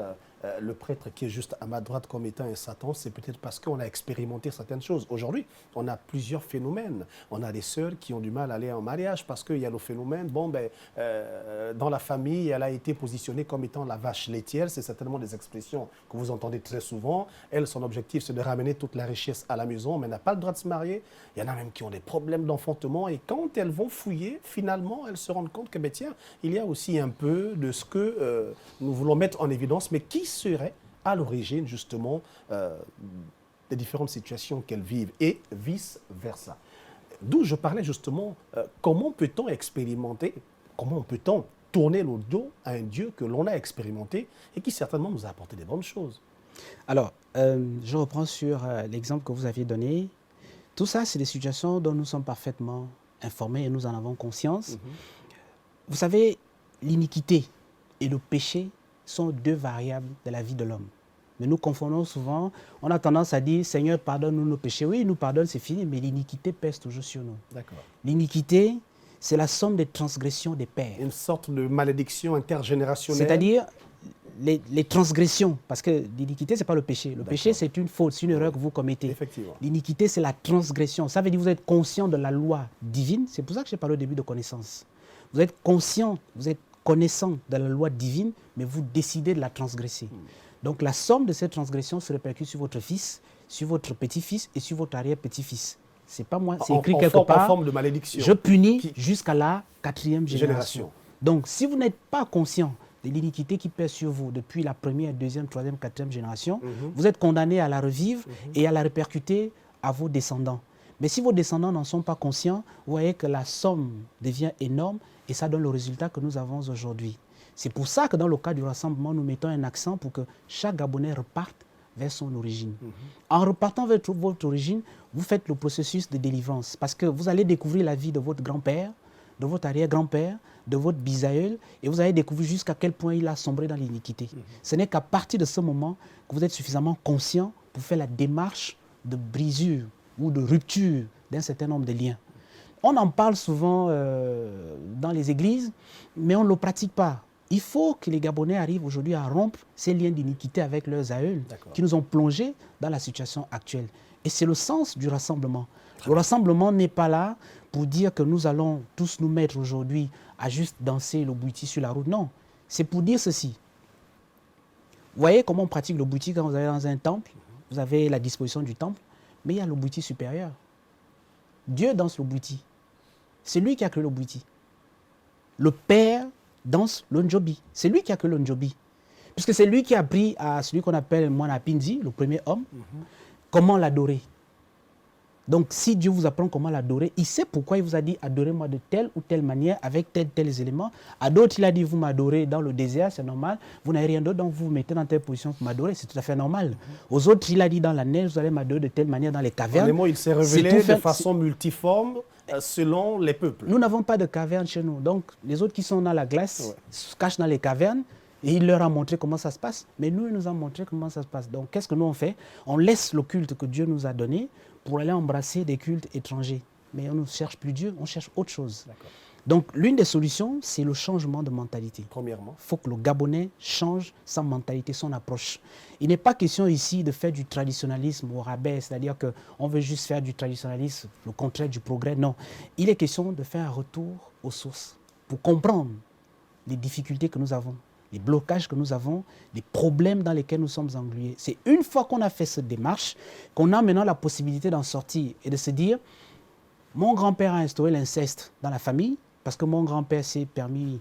le prêtre qui est juste à ma droite comme étant un Satan, c'est peut-être parce qu'on a expérimenté certaines choses. Aujourd'hui, on a plusieurs phénomènes. On a des sœurs qui ont du mal à aller en mariage parce qu'il y a le phénomène, dans la famille, elle a été positionnée comme étant la vache laitière. C'est certainement des expressions que vous entendez très souvent. Elle, son objectif, c'est de ramener toute la richesse à la maison, mais elle n'a pas le droit de se marier. Il y en a même qui ont des problèmes d'enfantement. Et quand elles vont fouiller, finalement, elles se rendent compte que, tiens, il y a aussi un peu de ce que nous voulons mettre en évidence, mais qui serait à l'origine justement des différentes situations qu'elles vivent et vice-versa. D'où je parlais justement, comment peut-on expérimenter, comment peut-on tourner le dos à un Dieu que l'on a expérimenté et qui certainement nous a apporté des bonnes choses. Alors, je reprends sur l'exemple que vous aviez donné. Tout ça, c'est des situations dont nous sommes parfaitement informés et nous en avons conscience. Vous savez, l'iniquité et le péché sont deux variables de la vie de l'homme. Mais nous confondons souvent, on a tendance à dire, Seigneur, pardonne-nous nos péchés. Oui, il nous pardonne, c'est fini, mais l'iniquité pèse toujours sur nous. D'accord. L'iniquité, c'est la somme des transgressions des pères. Une sorte de malédiction intergénérationnelle. C'est-à-dire les transgressions, parce que l'iniquité, ce n'est pas le péché. Le péché, c'est une faute, c'est une erreur que vous commettez. Effectivement. L'iniquité, c'est la transgression. Ça veut dire que vous êtes conscient de la loi divine. C'est pour ça que j'ai parlé au début de connaissance. Vous êtes conscient, vous êtes connaissant de la loi divine, mais vous décidez de la transgresser. Donc la somme de cette transgression se répercute sur votre fils, sur votre petit-fils et sur votre arrière-petit-fils. C'est pas moi, c'est écrit quelque part. En forme de malédiction. Je punis jusqu'à la 4e génération. Génération. Donc si vous n'êtes pas conscient de l'iniquité qui pèse sur vous depuis la 1ère, 2e, 3e, 4e génération, vous êtes condamné à la revivre et à la répercuter à vos descendants. Mais si vos descendants n'en sont pas conscients, vous voyez que la somme devient énorme et ça donne le résultat que nous avons aujourd'hui. C'est pour ça que dans le cas du rassemblement, nous mettons un accent pour que chaque Gabonais reparte vers son origine. En repartant vers votre origine, vous faites le processus de délivrance parce que vous allez découvrir la vie de votre grand-père, de votre arrière-grand-père, de votre bisaïeul, et vous allez découvrir jusqu'à quel point il a sombré dans l'iniquité. Ce n'est qu'à partir de ce moment que vous êtes suffisamment conscient pour faire la démarche de brisure ou de rupture d'un certain nombre de liens. On en parle souvent dans les églises, mais on ne le pratique pas. Il faut que les Gabonais arrivent aujourd'hui à rompre ces liens d'iniquité avec leurs aïeuls qui nous ont plongés dans la situation actuelle. Et c'est le sens du rassemblement. Le rassemblement n'est pas là pour dire que nous allons tous nous mettre aujourd'hui à juste danser le bouti sur la route. Non, c'est pour dire ceci. Vous voyez comment on pratique le bouti quand vous allez dans un temple? Vous avez la disposition du temple, mais il y a le bouti supérieur. Dieu danse le bouti. C'est lui qui a créé le bouti. Le Père danse le njobi. C'est lui qui a créé le njobi. Puisque c'est lui qui a appris à celui qu'on appelle Moana Pinzi, le premier homme, comment l'adorer. Donc si Dieu vous apprend comment l'adorer, il sait pourquoi il vous a dit adorez-moi de telle ou telle manière, avec tels éléments. À d'autres, il a dit vous m'adorez dans le désert, c'est normal. Vous n'avez rien d'autre, donc vous vous mettez dans telle position pour m'adorer, c'est tout à fait normal. Aux autres, il a dit dans la neige, vous allez m'adorer de telle manière dans les cavernes. Les mots, il s'est révélé de façon multiforme selon les peuples. Nous n'avons pas de cavernes chez nous. Donc les autres qui sont dans la glace se cachent dans les cavernes. Et il leur a montré comment ça se passe. Mais nous, il nous a montré comment ça se passe. Donc, qu'est-ce que nous on fait? On laisse le culte que Dieu nous a donné pour aller embrasser des cultes étrangers. Mais on ne cherche plus Dieu, on cherche autre chose. Donc, l'une des solutions, c'est le changement de mentalité. Premièrement. Il faut que le Gabonais change sa mentalité, son approche. Il n'est pas question ici de faire du traditionnalisme au rabais, c'est-à-dire qu'on veut juste faire du traditionnalisme, le contraire du progrès. Non. Il est question de faire un retour aux sources pour comprendre les difficultés que nous avons, les blocages que nous avons, les problèmes dans lesquels nous sommes englués. C'est une fois qu'on a fait cette démarche qu'on a maintenant la possibilité d'en sortir et de se dire mon grand-père a instauré l'inceste dans la famille parce que mon grand-père s'est permis,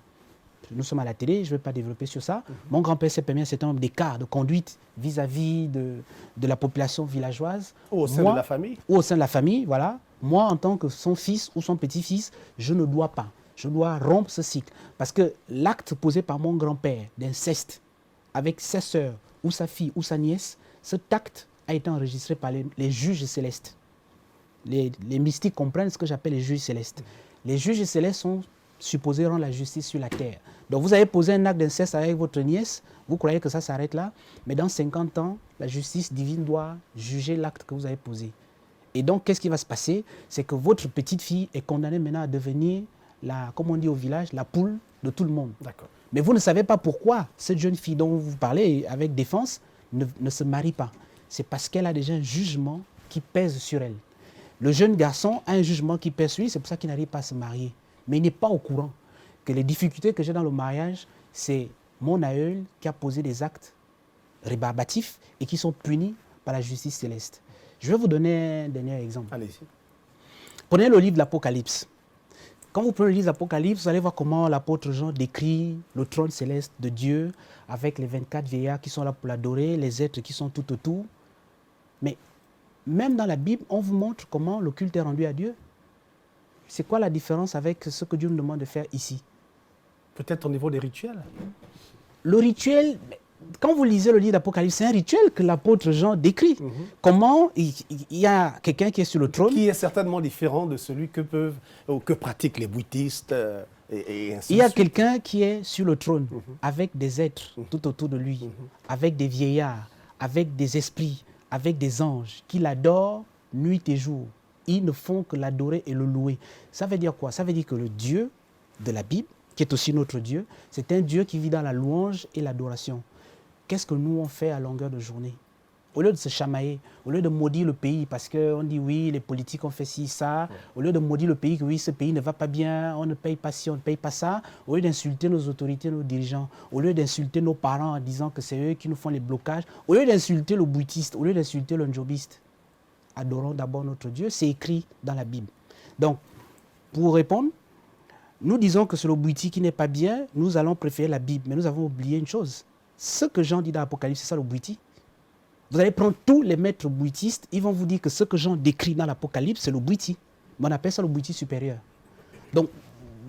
nous sommes à la télé, je ne vais pas développer sur ça, mon grand-père s'est permis un certain nombre d'écarts de conduite vis-à-vis de la population villageoise. Ou au sein de la famille. Ou au sein de la famille, voilà. Moi, en tant que son fils ou son petit-fils, je ne dois pas. Je dois rompre ce cycle. Parce que l'acte posé par mon grand-père d'inceste avec sa sœur ou sa fille ou sa nièce, cet acte a été enregistré par les juges célestes. Les mystiques comprennent ce que j'appelle les juges célestes. Les juges célestes sont supposés rendre la justice sur la terre. Donc vous avez posé un acte d'inceste avec votre nièce, vous croyez que ça s'arrête là, mais dans 50 ans, la justice divine doit juger l'acte que vous avez posé. Et donc, qu'est-ce qui va se passer? C'est que votre petite fille est condamnée maintenant à devenir comme on dit au village, la poule de tout le monde. Mais vous ne savez pas pourquoi cette jeune fille dont vous parlez avec défense ne se marie pas. C'est parce qu'elle a déjà un jugement qui pèse sur elle. Le jeune garçon a un jugement qui pèse sur lui, c'est pour ça qu'il n'arrive pas à se marier. Mais il n'est pas au courant que les difficultés que j'ai dans le mariage, c'est mon aïeul qui a posé des actes rébarbatifs et qui sont punis par la justice céleste. Je vais vous donner un dernier exemple. Allez-y. Prenez le livre de l'Apocalypse. Quand vous prenez le livre de l'Apocalypse, vous allez voir comment l'apôtre Jean décrit le trône céleste de Dieu avec les 24 vieillards qui sont là pour l'adorer, les êtres qui sont tout autour. Mais même dans la Bible, on vous montre comment le culte est rendu à Dieu. C'est quoi la différence avec ce que Dieu nous demande de faire ici? Peut-être au niveau des rituels. Le rituel, quand vous lisez le livre d'Apocalypse, c'est un rituel que l'apôtre Jean décrit. Comment il y a quelqu'un qui est sur le trône. Qui est certainement différent de celui que peuvent ou que pratiquent les bouddhistes et ainsi Il y a de suite. quelqu'un qui est sur le trône avec des êtres tout autour de lui, avec des vieillards, avec des esprits, avec des anges qui l'adorent nuit et jour. Ils ne font que l'adorer et le louer. Ça veut dire quoi? Ça veut dire que le Dieu de la Bible, qui est aussi notre Dieu, c'est un Dieu qui vit dans la louange et l'adoration. Qu'est-ce que nous on fait à longueur de journée? Au lieu de se chamailler, au lieu de maudire le pays parce qu'on dit oui, les politiques ont fait ci, ça, au lieu de maudire le pays que oui, ce pays ne va pas bien, on ne paye pas ci, on ne paye pas ça, au lieu d'insulter nos autorités, nos dirigeants, au lieu d'insulter nos parents en disant que c'est eux qui nous font les blocages, au lieu d'insulter le bouddhiste, au lieu d'insulter le njobiste, adorons d'abord notre Dieu, c'est écrit dans la Bible. Donc, pour répondre, nous disons que c'est le bouddhiste qui n'est pas bien, nous allons préférer la Bible, mais nous avons oublié une chose. Ce que Jean dit dans l'Apocalypse, c'est ça le bouddhiste. Vous allez prendre tous les maîtres bouddhistes, ils vont vous dire que ce que Jean décrit dans l'Apocalypse, c'est le bouddhiste. Mais on appelle ça le bouddhiste supérieur. Donc,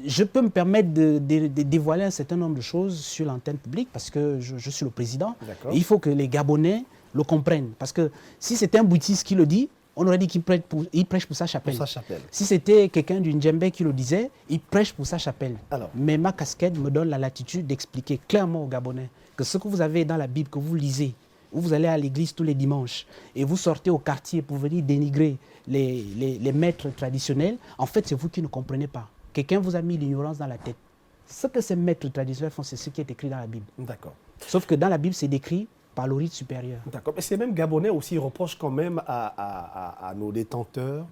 je peux me permettre de dévoiler un certain nombre de choses sur l'antenne publique parce que je suis le président. Et il faut que les Gabonais le comprennent. Parce que si c'était un bouddhiste qui le dit, on aurait dit qu'il prêche pour sa chapelle. Si c'était quelqu'un du Ndjembe qui le disait, il prêche pour sa chapelle. Mais ma casquette me donne la latitude d'expliquer clairement aux Gabonais que ce que vous avez dans la Bible, que vous lisez, où vous allez à l'église tous les dimanches et vous sortez au quartier pour venir dénigrer les maîtres traditionnels, en fait, c'est vous qui ne comprenez pas. Quelqu'un vous a mis l'ignorance dans la tête. Ce que ces maîtres traditionnels font, c'est ce qui est écrit dans la Bible. D'accord. Sauf que dans la Bible, c'est décrit par le rite supérieur. D'accord. Mais ces mêmes Gabonais aussi reprochent quand même à nos détenteurs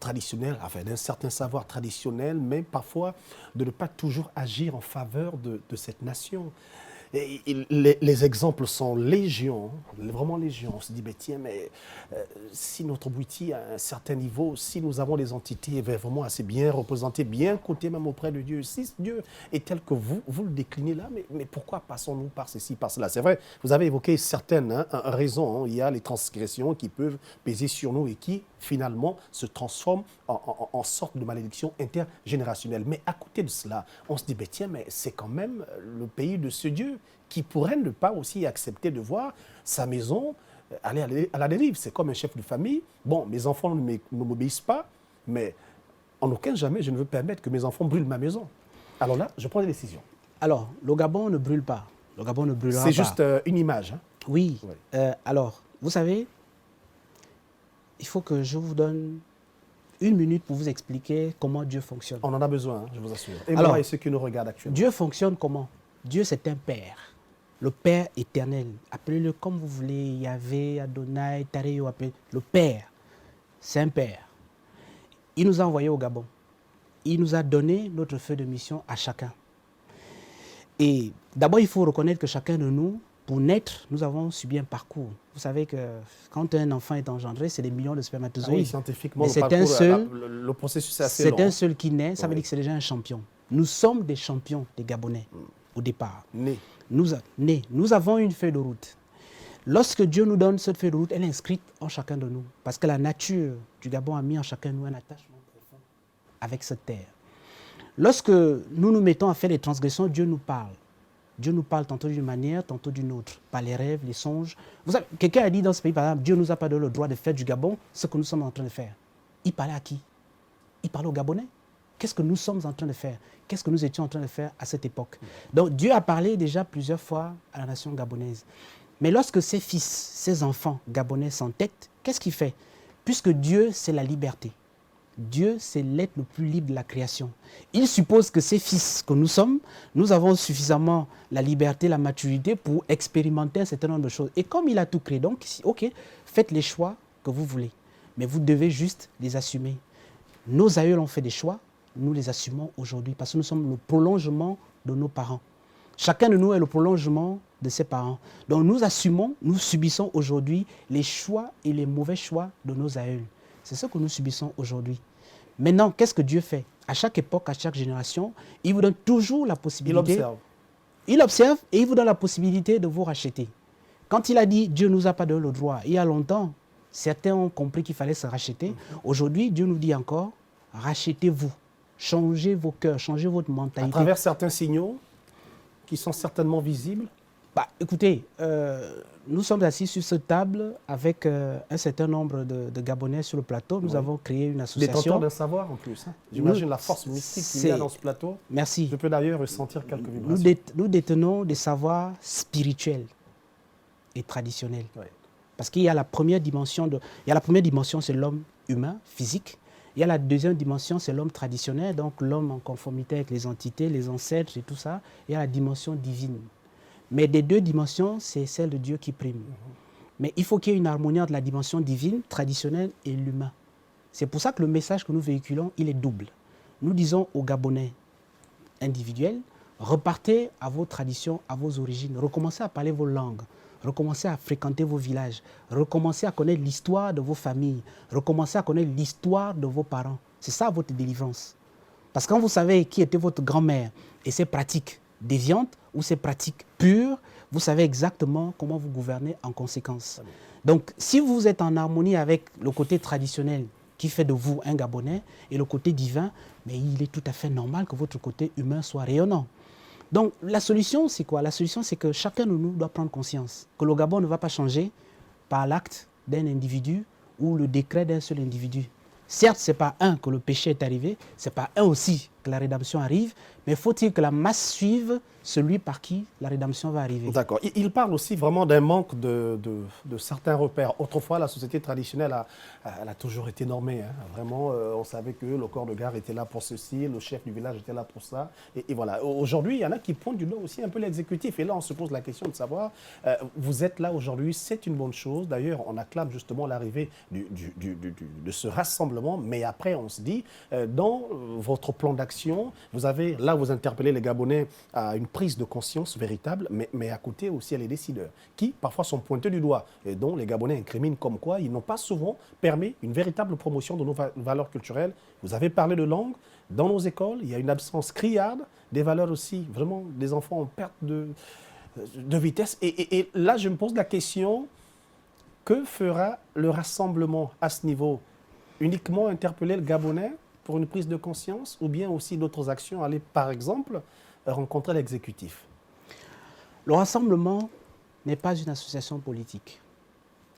traditionnels, enfin d'un certain savoir traditionnel, mais parfois de ne pas toujours agir en faveur de cette nation. Et les exemples sont légion, vraiment légion. On se dit, tiens, mais si notre bouddhiste à un certain niveau, si nous avons des entités vraiment assez bien représentées, bien cotées même auprès de Dieu, si Dieu est tel que vous le déclinez là, mais pourquoi passons-nous par ceci, par cela? C'est vrai, vous avez évoqué certaines raisons. Il y a les transgressions qui peuvent peser sur nous et qui, finalement, se transforment en sorte de malédiction intergénérationnelle. Mais à côté de cela, on se dit, tiens, mais c'est quand même le pays de ce Dieu qui pourrait ne pas aussi accepter de voir sa maison aller à la dérive. C'est comme un chef de famille. Bon, mes enfants ne m'obéissent pas, mais en aucun jamais je ne veux permettre que mes enfants brûlent ma maison. Alors là, je prends des décisions. Alors, le Gabon ne brûle pas. Le Gabon ne brûlera pas. C'est juste une image. Hein? Oui. Alors, vous savez, il faut que je vous donne 1 minute pour vous expliquer comment Dieu fonctionne. On en a besoin, je vous assure. Et alors, moi et ceux qui nous regardent actuellement. Dieu fonctionne comment? Dieu, c'est un Père. Le Père éternel. Appelez-le comme vous voulez. Yahvé, Adonai, Taréo, appelez le Père. C'est un Père. Il nous a envoyés au Gabon. Il nous a donné notre feuille de mission à chacun. Et d'abord, il faut reconnaître que chacun de nous, pour naître, nous avons subi un parcours. Vous savez que quand un enfant est engendré, c'est des millions de spermatozoïdes. Oui, scientifiquement, le processus est assez long. C'est un seul qui naît, ça veut dire que c'est déjà un champion. Nous sommes des champions des Gabonais au départ. Nous avons une feuille de route. Lorsque Dieu nous donne cette feuille de route, elle est inscrite en chacun de nous. Parce que la nature du Gabon a mis en chacun de nous un attachement profond avec cette terre. Lorsque nous nous mettons à faire des transgressions, Dieu nous parle. Dieu nous parle tantôt d'une manière, tantôt d'une autre, par les rêves, les songes. Vous savez, quelqu'un a dit dans ce pays, par exemple, Dieu ne nous a pas donné le droit de faire du Gabon ce que nous sommes en train de faire. Il parlait à qui? Il parlait aux Gabonais. Qu'est-ce que nous sommes en train de faire? Qu'est-ce que nous étions en train de faire à cette époque? Donc Dieu a parlé déjà plusieurs fois à la nation gabonaise. Mais lorsque ses fils, ses enfants gabonais s'entêtent, qu'est-ce qu'il fait? Puisque Dieu, c'est la liberté. Dieu, c'est l'être le plus libre de la création. Il suppose que ces fils que nous sommes, nous avons suffisamment la liberté, la maturité pour expérimenter un certain nombre de choses. Et comme il a tout créé, donc, ok, faites les choix que vous voulez. Mais vous devez juste les assumer. Nos aïeux ont fait des choix, nous les assumons aujourd'hui parce que nous sommes le prolongement de nos parents. Chacun de nous est le prolongement de ses parents. Donc nous assumons, nous subissons aujourd'hui les choix et les mauvais choix de nos aïeux. C'est ce que nous subissons aujourd'hui. Maintenant, qu'est-ce que Dieu fait? À chaque époque, à chaque génération, il vous donne toujours la possibilité. Il observe et il vous donne la possibilité de vous racheter. Quand il a dit Dieu ne nous a pas donné le droit, il y a longtemps, certains ont compris qu'il fallait se racheter. Aujourd'hui, Dieu nous dit encore, rachetez-vous. changer vos cœurs, changer votre À mentalité. travers certains signaux qui sont certainement visibles. Bah, écoutez, nous sommes assis sur cette table avec un certain nombre de Gabonais sur le plateau. Nous Oui. avons créé une Détenteur association. d'un savoir en plus. Hein. J'imagine Nous, la force mystique qu'il y a c'est- dans ce plateau. Merci. Je peux d'ailleurs ressentir quelques Nous, vibrations. nous détenons des savoirs spirituels et traditionnels. Ouais. Parce qu'il y a la première dimension, il y a la première dimension, c'est l'homme humain, physique. Il y a la deuxième dimension, c'est l'homme traditionnel, donc l'homme en conformité avec les entités, les ancêtres et tout ça. Il y a la dimension divine. Mais des deux dimensions, c'est celle de Dieu qui prime. Mais il faut qu'il y ait une harmonie entre la dimension divine, traditionnelle et l'humain. C'est pour ça que le message que nous véhiculons, il est double. Nous disons aux Gabonais individuels, repartez à vos traditions, à vos origines, recommencez à parler vos langues, recommencez à fréquenter vos villages, recommencez à connaître l'histoire de vos familles, recommencez à connaître l'histoire de vos parents. C'est ça votre délivrance. Parce que quand vous savez qui était votre grand-mère et ses pratiques déviantes ou ses pratiques pures, vous savez exactement comment vous gouvernez en conséquence. Donc, si vous êtes en harmonie avec le côté traditionnel qui fait de vous un Gabonais et le côté divin, mais il est tout à fait normal que votre côté humain soit rayonnant. Donc, la solution, c'est quoi? La solution, c'est que chacun de nous doit prendre conscience que le Gabon ne va pas changer par l'acte d'un individu ou le décret d'un seul individu. Certes, ce n'est pas un que le péché est arrivé, ce n'est pas un aussi que la rédemption arrive, mais faut-il que la masse suive celui par qui la rédemption va arriver. D'accord. Il parle aussi vraiment d'un manque de certains repères. Autrefois, la société traditionnelle elle a toujours été normée. Hein. Vraiment, on savait que le corps de gare était là pour ceci, le chef du village était là pour ça. Et voilà. Aujourd'hui, il y en a qui pointent du doigt aussi un peu l'exécutif. Et là, on se pose la question de savoir, vous êtes là aujourd'hui, c'est une bonne chose. D'ailleurs, on acclame justement l'arrivée de ce rassemblement. Mais après, on se dit, dans votre plan d'action, vous avez, là, vous interpellez les Gabonais à une prise de conscience véritable, mais à côté aussi, il y a les décideurs qui, parfois, sont pointés du doigt et dont les Gabonais incriminent comme quoi ils n'ont pas souvent permis une véritable promotion de nos valeurs culturelles. Vous avez parlé de langue. Dans nos écoles, il y a une absence criarde, des valeurs aussi, vraiment, des enfants en perte de vitesse. Et là, je me pose la question, que fera le rassemblement à ce niveau? Uniquement interpeller le Gabonais pour une prise de conscience ou bien aussi d'autres actions, aller par exemple rencontrer l'exécutif? Le rassemblement n'est pas une association politique.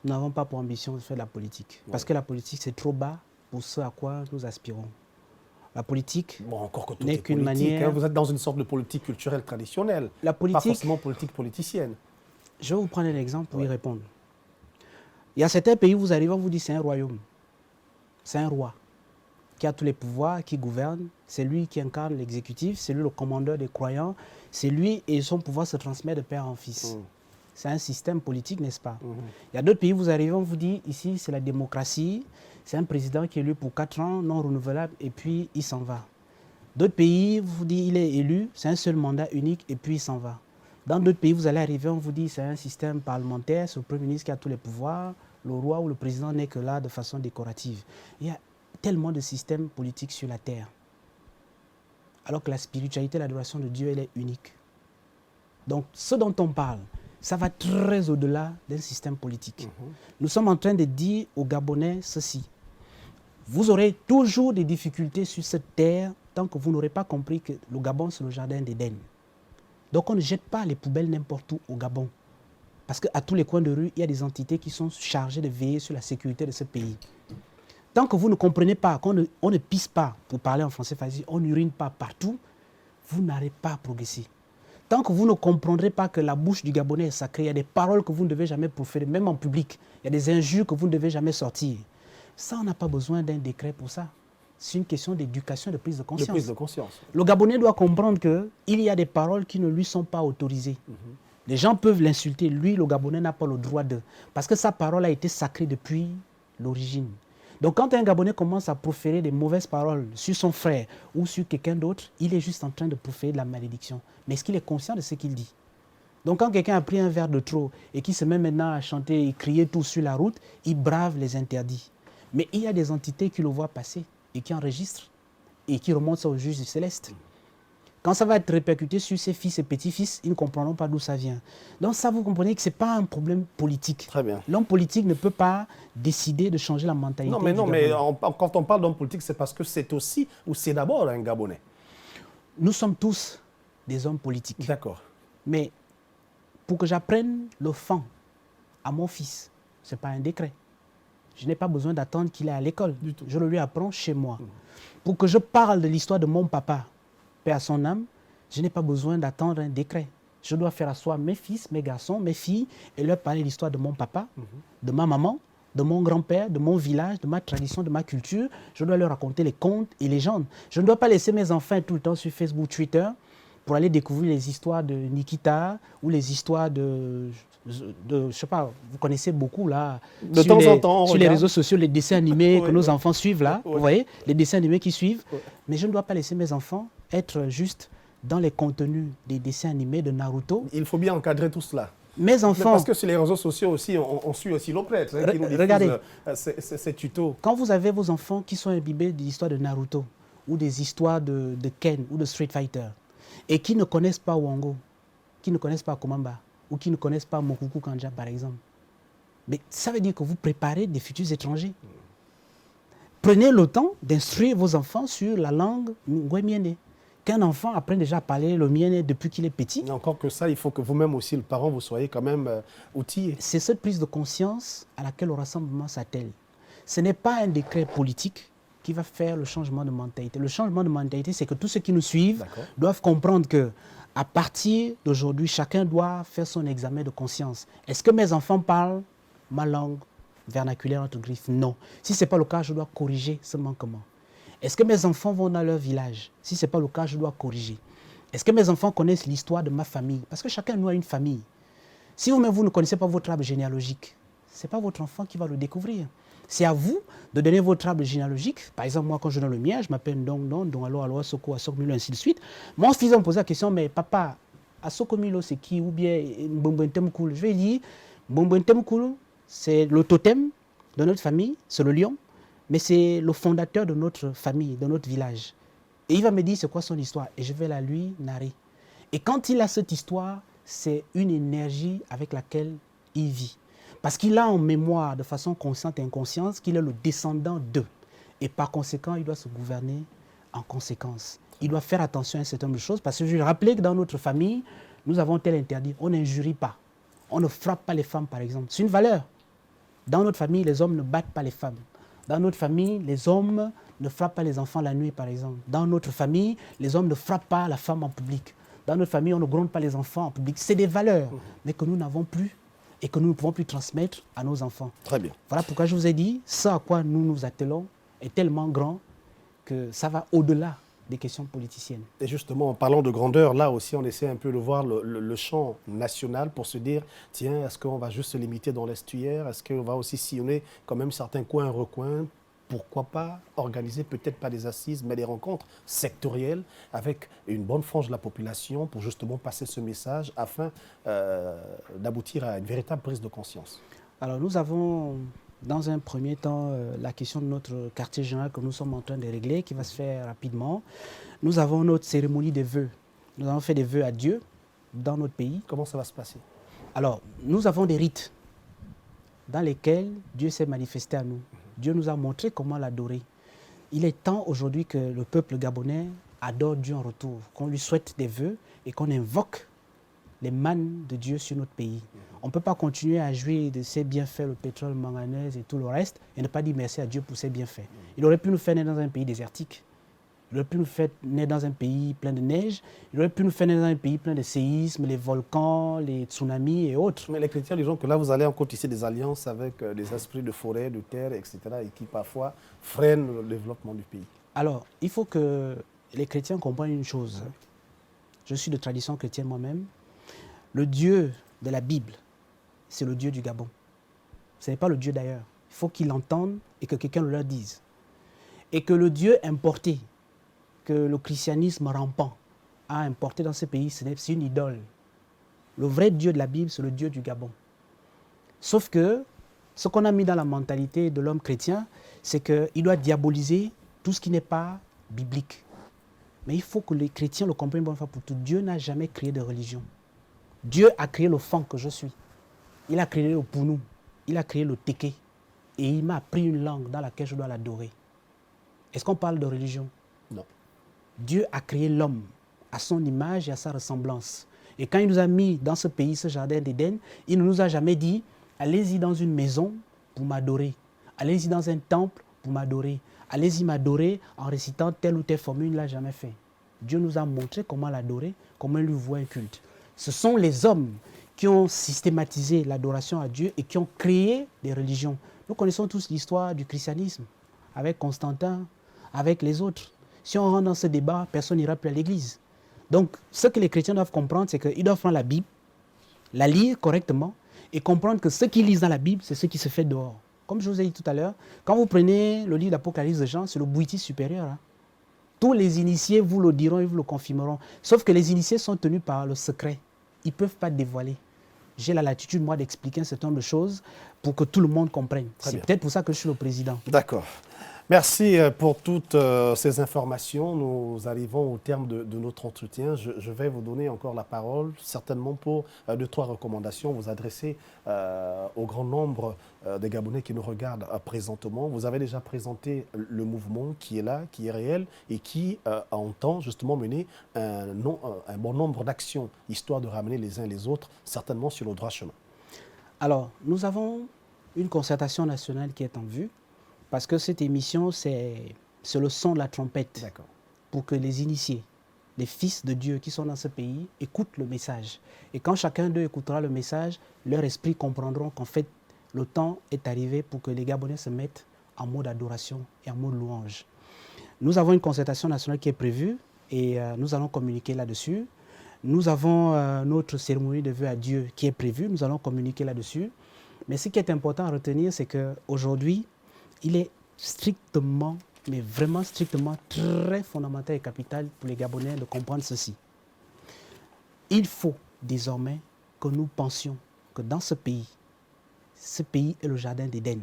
Nous n'avons pas pour ambition de faire de la politique. Parce que la politique, c'est trop bas pour ce à quoi nous aspirons. La politique Encore que tout n'est est qu'une politique, manière... hein. Vous êtes dans une sorte de politique culturelle traditionnelle, La pas politique, forcément politique politicienne. je vais vous prendre un exemple pour y répondre. Il y a certains pays où vous arrivez, on vous dit c'est un royaume. C'est un roi qui a tous les pouvoirs, qui gouverne. C'est lui qui incarne l'exécutif, c'est lui le commandeur des croyants. C'est lui et son pouvoir se transmet de père en fils. C'est un système politique, n'est-ce pas? Il y a d'autres pays où vous arrivez, on vous dit ici c'est la démocratie, c'est un président qui est élu pour 4 ans, non renouvelable, et puis il s'en va. D'autres pays, vous vous dites il est élu, c'est un seul mandat unique, et puis il s'en va. Dans d'autres pays, vous allez arriver, on vous dit c'est un système parlementaire, c'est le Premier ministre qui a tous les pouvoirs, le roi ou le président n'est que là de façon décorative. Il y a tellement de systèmes politiques sur la terre. Alors que la spiritualité, l'adoration de Dieu, elle est unique. Donc, ce dont on parle, ça va très au-delà d'un système politique. Nous sommes en train de dire aux Gabonais ceci. Vous aurez toujours des difficultés sur cette terre tant que vous n'aurez pas compris que le Gabon, c'est le jardin d'Éden. Donc, on ne jette pas les poubelles n'importe où au Gabon. Parce qu'à tous les coins de rue, il y a des entités qui sont chargées de veiller sur la sécurité de ce pays. Tant que vous ne comprenez pas, qu'on ne pisse pas, pour parler en français facile, on n'urine pas partout, vous n'allez pas progresser. Tant que vous ne comprendrez pas que la bouche du Gabonais est sacrée, il y a des paroles que vous ne devez jamais proférer, même en public. Il y a des injures que vous ne devez jamais sortir. Ça, on n'a pas besoin d'un décret pour ça. C'est une question d'éducation, de prise de conscience. De prise de conscience. Le Gabonais doit comprendre qu'il y a des paroles qui ne lui sont pas autorisées. Les gens peuvent l'insulter. Lui, le Gabonais n'a pas le droit de... Parce que sa parole a été sacrée depuis l'origine. Donc quand un Gabonais commence à proférer des mauvaises paroles sur son frère ou sur quelqu'un d'autre, il est juste en train de proférer de la malédiction. Mais est-ce qu'il est conscient de ce qu'il dit? Donc quand quelqu'un a pris un verre de trop et qui se met maintenant à chanter et crier tout sur la route, il brave les interdits. Mais il y a des entités qui le voient passer et qui enregistrent et qui remontent ça au juge du céleste. Quand ça va être répercuté sur ses fils et petits-fils, ils ne comprendront pas d'où ça vient. Donc ça, vous comprenez que ce n'est pas un problème politique. Très bien. L'homme politique ne peut pas décider de changer la mentalité. Non, mais, Gabonais. quand on parle d'homme politique, c'est parce que c'est aussi, ou c'est d'abord un Gabonais. Nous sommes tous des hommes politiques. D'accord. Mais pour que j'apprenne le fan à mon fils, ce n'est pas un décret. Je n'ai pas besoin d'attendre qu'il est à l'école. Du tout. Je le lui apprends chez moi. Pour que je parle de l'histoire de mon papa, paix à son âme, je n'ai pas besoin d'attendre un décret. Je dois faire asseoir mes fils, mes garçons, mes filles et leur parler de l'histoire de mon papa, de ma maman, de mon grand-père, de mon village, de ma tradition, de ma culture. Je dois leur raconter les contes et légendes. Je ne dois pas laisser mes enfants tout le temps sur Facebook, Twitter pour aller découvrir les histoires de Nikita ou les histoires je sais pas, vous connaissez beaucoup là, De temps en temps, on sur les regarde. réseaux sociaux, les dessins animés Oui, que nos oui. enfants suivent là, Oui. vous voyez, les dessins animés qui suivent. Oui. Mais je ne dois pas laisser mes enfants être juste dans les contenus des dessins animés de Naruto. Il faut bien encadrer tout cela. Mes enfants, Parce que sur les réseaux sociaux aussi, on suit aussi nos prêtres qui nous diffusent Regardez. ces tutos. quand vous avez vos enfants qui sont imbibés de l'histoire de Naruto ou des histoires de Ken ou de Street Fighter et qui ne connaissent pas Wango, qui ne connaissent pas Komamba ou qui ne connaissent pas Mokuku Kanja par exemple, mais ça veut dire que vous préparez des futurs étrangers. Prenez le temps d'instruire vos enfants sur la langue Ngwemiene. Qu'un enfant apprenne déjà à parler le mienne depuis qu'il est petit. Mais encore que ça, il faut que vous-même aussi, le parent, vous soyez quand même outillés. C'est cette prise de conscience à laquelle le rassemblement s'attelle. Ce n'est pas un décret politique qui va faire le changement de mentalité. Le changement de mentalité, c'est que tous ceux qui nous suivent D'accord. doivent comprendre que à partir d'aujourd'hui, chacun doit faire son examen de conscience. Est-ce que mes enfants parlent ma langue vernaculaire entre griffes? Non. Si ce n'est pas le cas, je dois corriger ce manquement. Est-ce que mes enfants vont dans leur village? Si ce n'est pas le cas, je dois corriger. Est-ce que mes enfants connaissent l'histoire de ma famille? Parce que chacun de nous a une famille. Si vous-même, vous ne connaissez pas votre arbre généalogique, ce n'est pas votre enfant qui va le découvrir. C'est à vous de donner votre arbre généalogique. Par exemple, moi, quand je donne le mien, je m'appelle Ndong, Alo, Asoko, Asokmilo, ainsi de suite. Mon fils va me poser la question, mais papa, Asokmilo, c'est qui? Ou bien Mbombentemkoul? Je vais dire, Mbombentemkoul, c'est le totem de notre famille, c'est le lion, mais c'est le fondateur de notre famille, de notre village. Et il va me dire c'est quoi son histoire et je vais la lui narrer. Et quand il a cette histoire, c'est une énergie avec laquelle il vit. Parce qu'il a en mémoire, de façon consciente et inconsciente, qu'il est le descendant d'eux. Et par conséquent, il doit se gouverner en conséquence. Il doit faire attention à un certain nombre de choses parce que je vais rappeler que dans notre famille, nous avons tel interdit. On n'injurie pas. On ne frappe pas les femmes, par exemple. C'est une valeur. Dans notre famille, les hommes ne battent pas les femmes. Dans notre famille, les hommes ne frappent pas les enfants la nuit, par exemple. Dans notre famille, les hommes ne frappent pas la femme en public. Dans notre famille, on ne gronde pas les enfants en public. C'est des valeurs, mais que nous n'avons plus et que nous ne pouvons plus transmettre à nos enfants. Très bien. Voilà pourquoi je vous ai dit, ce à quoi nous nous attelons est tellement grand que ça va au-delà des questions politiciennes. Et justement, en parlant de grandeur, là aussi, on essaie un peu de voir le champ national pour se dire, tiens, est-ce qu'on va juste se limiter dans l'estuaire? Est-ce qu'on va aussi sillonner quand même certains coins, recoins? Pourquoi pas organiser, peut-être pas des assises, mais des rencontres sectorielles avec une bonne frange de la population pour justement passer ce message afin d'aboutir à une véritable prise de conscience? Alors nous avons, dans un premier temps, la question de notre quartier général que nous sommes en train de régler, qui va se faire rapidement. Nous avons notre cérémonie des vœux. Nous avons fait des vœux à Dieu dans notre pays. Comment ça va se passer? Alors, nous avons des rites dans lesquels Dieu s'est manifesté à nous. Dieu nous a montré comment l'adorer. Il est temps aujourd'hui que le peuple gabonais adore Dieu en retour, qu'on lui souhaite des vœux et qu'on invoque les mannes de Dieu sur notre pays. On ne peut pas continuer à jouir de ses bienfaits, le pétrole, le manganèse et tout le reste, et ne pas dire merci à Dieu pour ses bienfaits. Il aurait pu nous faire naître dans un pays désertique. Il aurait pu nous faire naître dans un pays plein de neige. Il aurait pu nous faire naître dans un pays plein de séismes, les volcans, les tsunamis et autres. Mais les chrétiens disent que là, vous allez encore tisser des alliances avec des esprits de forêt, de terre, etc., et qui parfois freinent le développement du pays. Alors, il faut que les chrétiens comprennent une chose. Je suis de tradition chrétienne moi-même. Le Dieu de la Bible, c'est le Dieu du Gabon. Ce n'est pas le Dieu d'ailleurs. Il faut qu'ils l'entendent et que quelqu'un le leur dise. Et que le Dieu importé, que le christianisme rampant a importé dans ce pays, c'est une idole. Le vrai Dieu de la Bible, c'est le Dieu du Gabon. Sauf que ce qu'on a mis dans la mentalité de l'homme chrétien, c'est qu'il doit diaboliser tout ce qui n'est pas biblique. Mais il faut que les chrétiens le comprennent une bonne fois pour toutes. Dieu n'a jamais créé de religion. Dieu a créé le fan que je suis. Il a créé le pounou. Il a créé le teke. Et il m'a appris une langue dans laquelle je dois l'adorer. Est-ce qu'on parle de religion? Non. Dieu a créé l'homme à son image et à sa ressemblance. Et quand il nous a mis dans ce pays, ce jardin d'Éden, il ne nous a jamais dit « Allez-y dans une maison pour m'adorer. Allez-y dans un temple pour m'adorer. Allez-y m'adorer en récitant telle ou telle formule. » Il ne l'a jamais fait. Dieu nous a montré comment l'adorer, comment lui vouer un culte. Ce sont les hommes qui ont systématisé l'adoration à Dieu et qui ont créé des religions. Nous connaissons tous l'histoire du christianisme, avec Constantin, avec les autres. Si on rentre dans ce débat, personne n'ira plus à l'église. Donc, ce que les chrétiens doivent comprendre, c'est qu'ils doivent prendre la Bible, la lire correctement et comprendre que ce qu'ils lisent dans la Bible, c'est ce qui se fait dehors. Comme je vous ai dit tout à l'heure, quand vous prenez le livre d'Apocalypse de Jean, c'est le bouillie supérieur. Hein. Tous les initiés vous le diront et vous le confirmeront. Sauf que les initiés sont tenus par le secret. Ils ne peuvent pas dévoiler. J'ai la latitude, moi, d'expliquer un certain nombre de choses pour que tout le monde comprenne. C'est peut-être pour ça que je suis le président. D'accord. Merci pour toutes ces informations. Nous arrivons au terme de notre entretien. Je vais vous donner encore la parole, certainement pour 2-3 recommandations, vous adresser au grand nombre des Gabonais qui nous regardent présentement. Vous avez déjà présenté le mouvement qui est là, qui est réel et qui entend justement mener un bon nombre d'actions, histoire de ramener les uns et les autres certainement sur le droit chemin. Alors, nous avons une concertation nationale qui est en vue. Parce que cette émission, c'est le son de la trompette pour que les initiés, les fils de Dieu qui sont dans ce pays, écoutent le message. Et quand chacun d'eux écoutera le message, leur esprit comprendront qu'en fait, le temps est arrivé pour que les Gabonais se mettent en mode adoration et en mode louange. Nous avons une concertation nationale qui est prévue et nous allons communiquer là-dessus. Nous avons notre cérémonie de vœux à Dieu qui est prévue, nous allons communiquer là-dessus. Mais ce qui est important à retenir, c'est qu'aujourd'hui, il est strictement, mais vraiment strictement, très fondamental et capital pour les Gabonais de comprendre ceci. Il faut désormais que nous pensions que dans ce pays est le jardin d'Éden.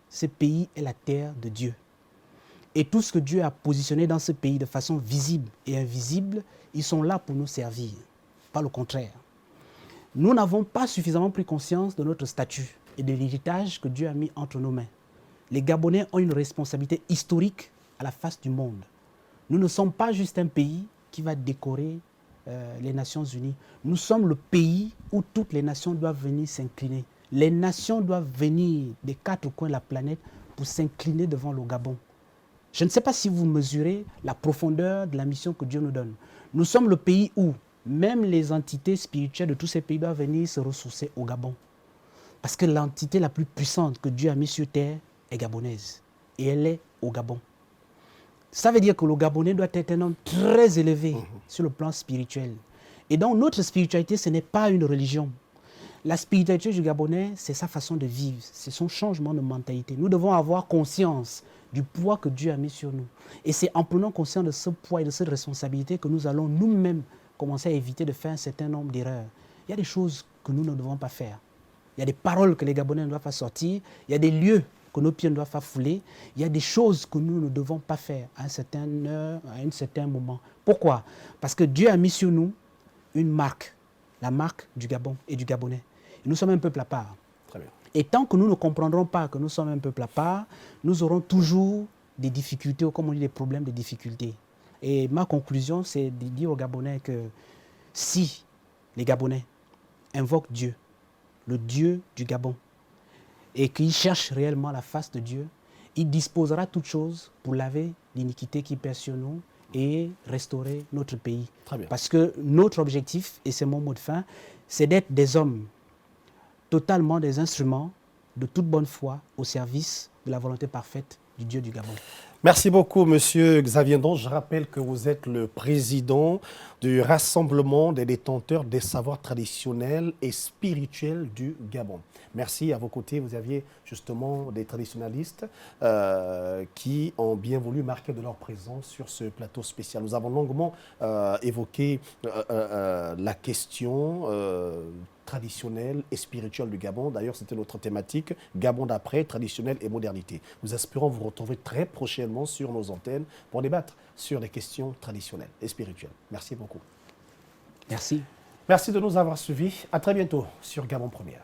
Ce pays est la terre de Dieu. Et tout ce que Dieu a positionné dans ce pays de façon visible et invisible, ils sont là pour nous servir, pas le contraire. Nous n'avons pas suffisamment pris conscience de notre statut et de l'héritage que Dieu a mis entre nos mains. Les Gabonais ont une responsabilité historique à la face du monde. Nous ne sommes pas juste un pays qui va décorer les Nations Unies. Nous sommes le pays où toutes les nations doivent venir s'incliner. Les nations doivent venir des 4 coins de la planète pour s'incliner devant le Gabon. Je ne sais pas si vous mesurez la profondeur de la mission que Dieu nous donne. Nous sommes le pays où même les entités spirituelles de tous ces pays doivent venir se ressourcer au Gabon. Parce que l'entité la plus puissante que Dieu a mise sur terre est gabonaise et elle est au Gabon. Ça veut dire que le Gabonais doit être un homme très élevé sur le plan spirituel. Et donc notre spiritualité, ce n'est pas une religion. La spiritualité du Gabonais, c'est sa façon de vivre, c'est son changement de mentalité. Nous devons avoir conscience du poids que Dieu a mis sur nous. Et c'est en prenant conscience de ce poids et de cette responsabilité que nous allons nous-mêmes commencer à éviter de faire un certain nombre d'erreurs. Il y a des choses que nous ne devons pas faire. Il y a des paroles que les Gabonais ne doivent pas sortir. Il y a des lieux que nos pieds ne doivent pas fouler. Il y a des choses que nous ne devons pas faire à un certain moment. Pourquoi? Parce que Dieu a mis sur nous une marque, la marque du Gabon et du Gabonais. Et nous sommes un peuple à part. Très bien. Et tant que nous ne comprendrons pas que nous sommes un peuple à part, nous aurons toujours des difficultés, ou comme on dit, des problèmes de difficultés. Et ma conclusion, c'est de dire aux Gabonais que si les Gabonais invoquent Dieu, le Dieu du Gabon, et qu'il cherche réellement la face de Dieu, il disposera toutes choses pour laver l'iniquité qui pèse sur nous et restaurer notre pays. Très bien. Parce que notre objectif, et c'est mon mot de fin, c'est d'être des hommes, totalement des instruments de toute bonne foi au service de la volonté parfaite du Dieu du Gabon. Merci beaucoup, Monsieur Xavier Ndon. Je rappelle que vous êtes le président du Rassemblement des détenteurs des savoirs traditionnels et spirituels du Gabon. Merci. À vos côtés, vous aviez justement des traditionalistes qui ont bien voulu marquer de leur présence sur ce plateau spécial. Nous avons longuement évoqué la question traditionnelle et spirituelle du Gabon. D'ailleurs, c'était notre thématique, Gabon d'après, traditionnel et modernité. Nous espérons vous retrouver très prochainement directement sur nos antennes pour débattre sur les questions traditionnelles et spirituelles. Merci beaucoup. Merci. Merci de nous avoir suivis. À très bientôt sur Gabon Première.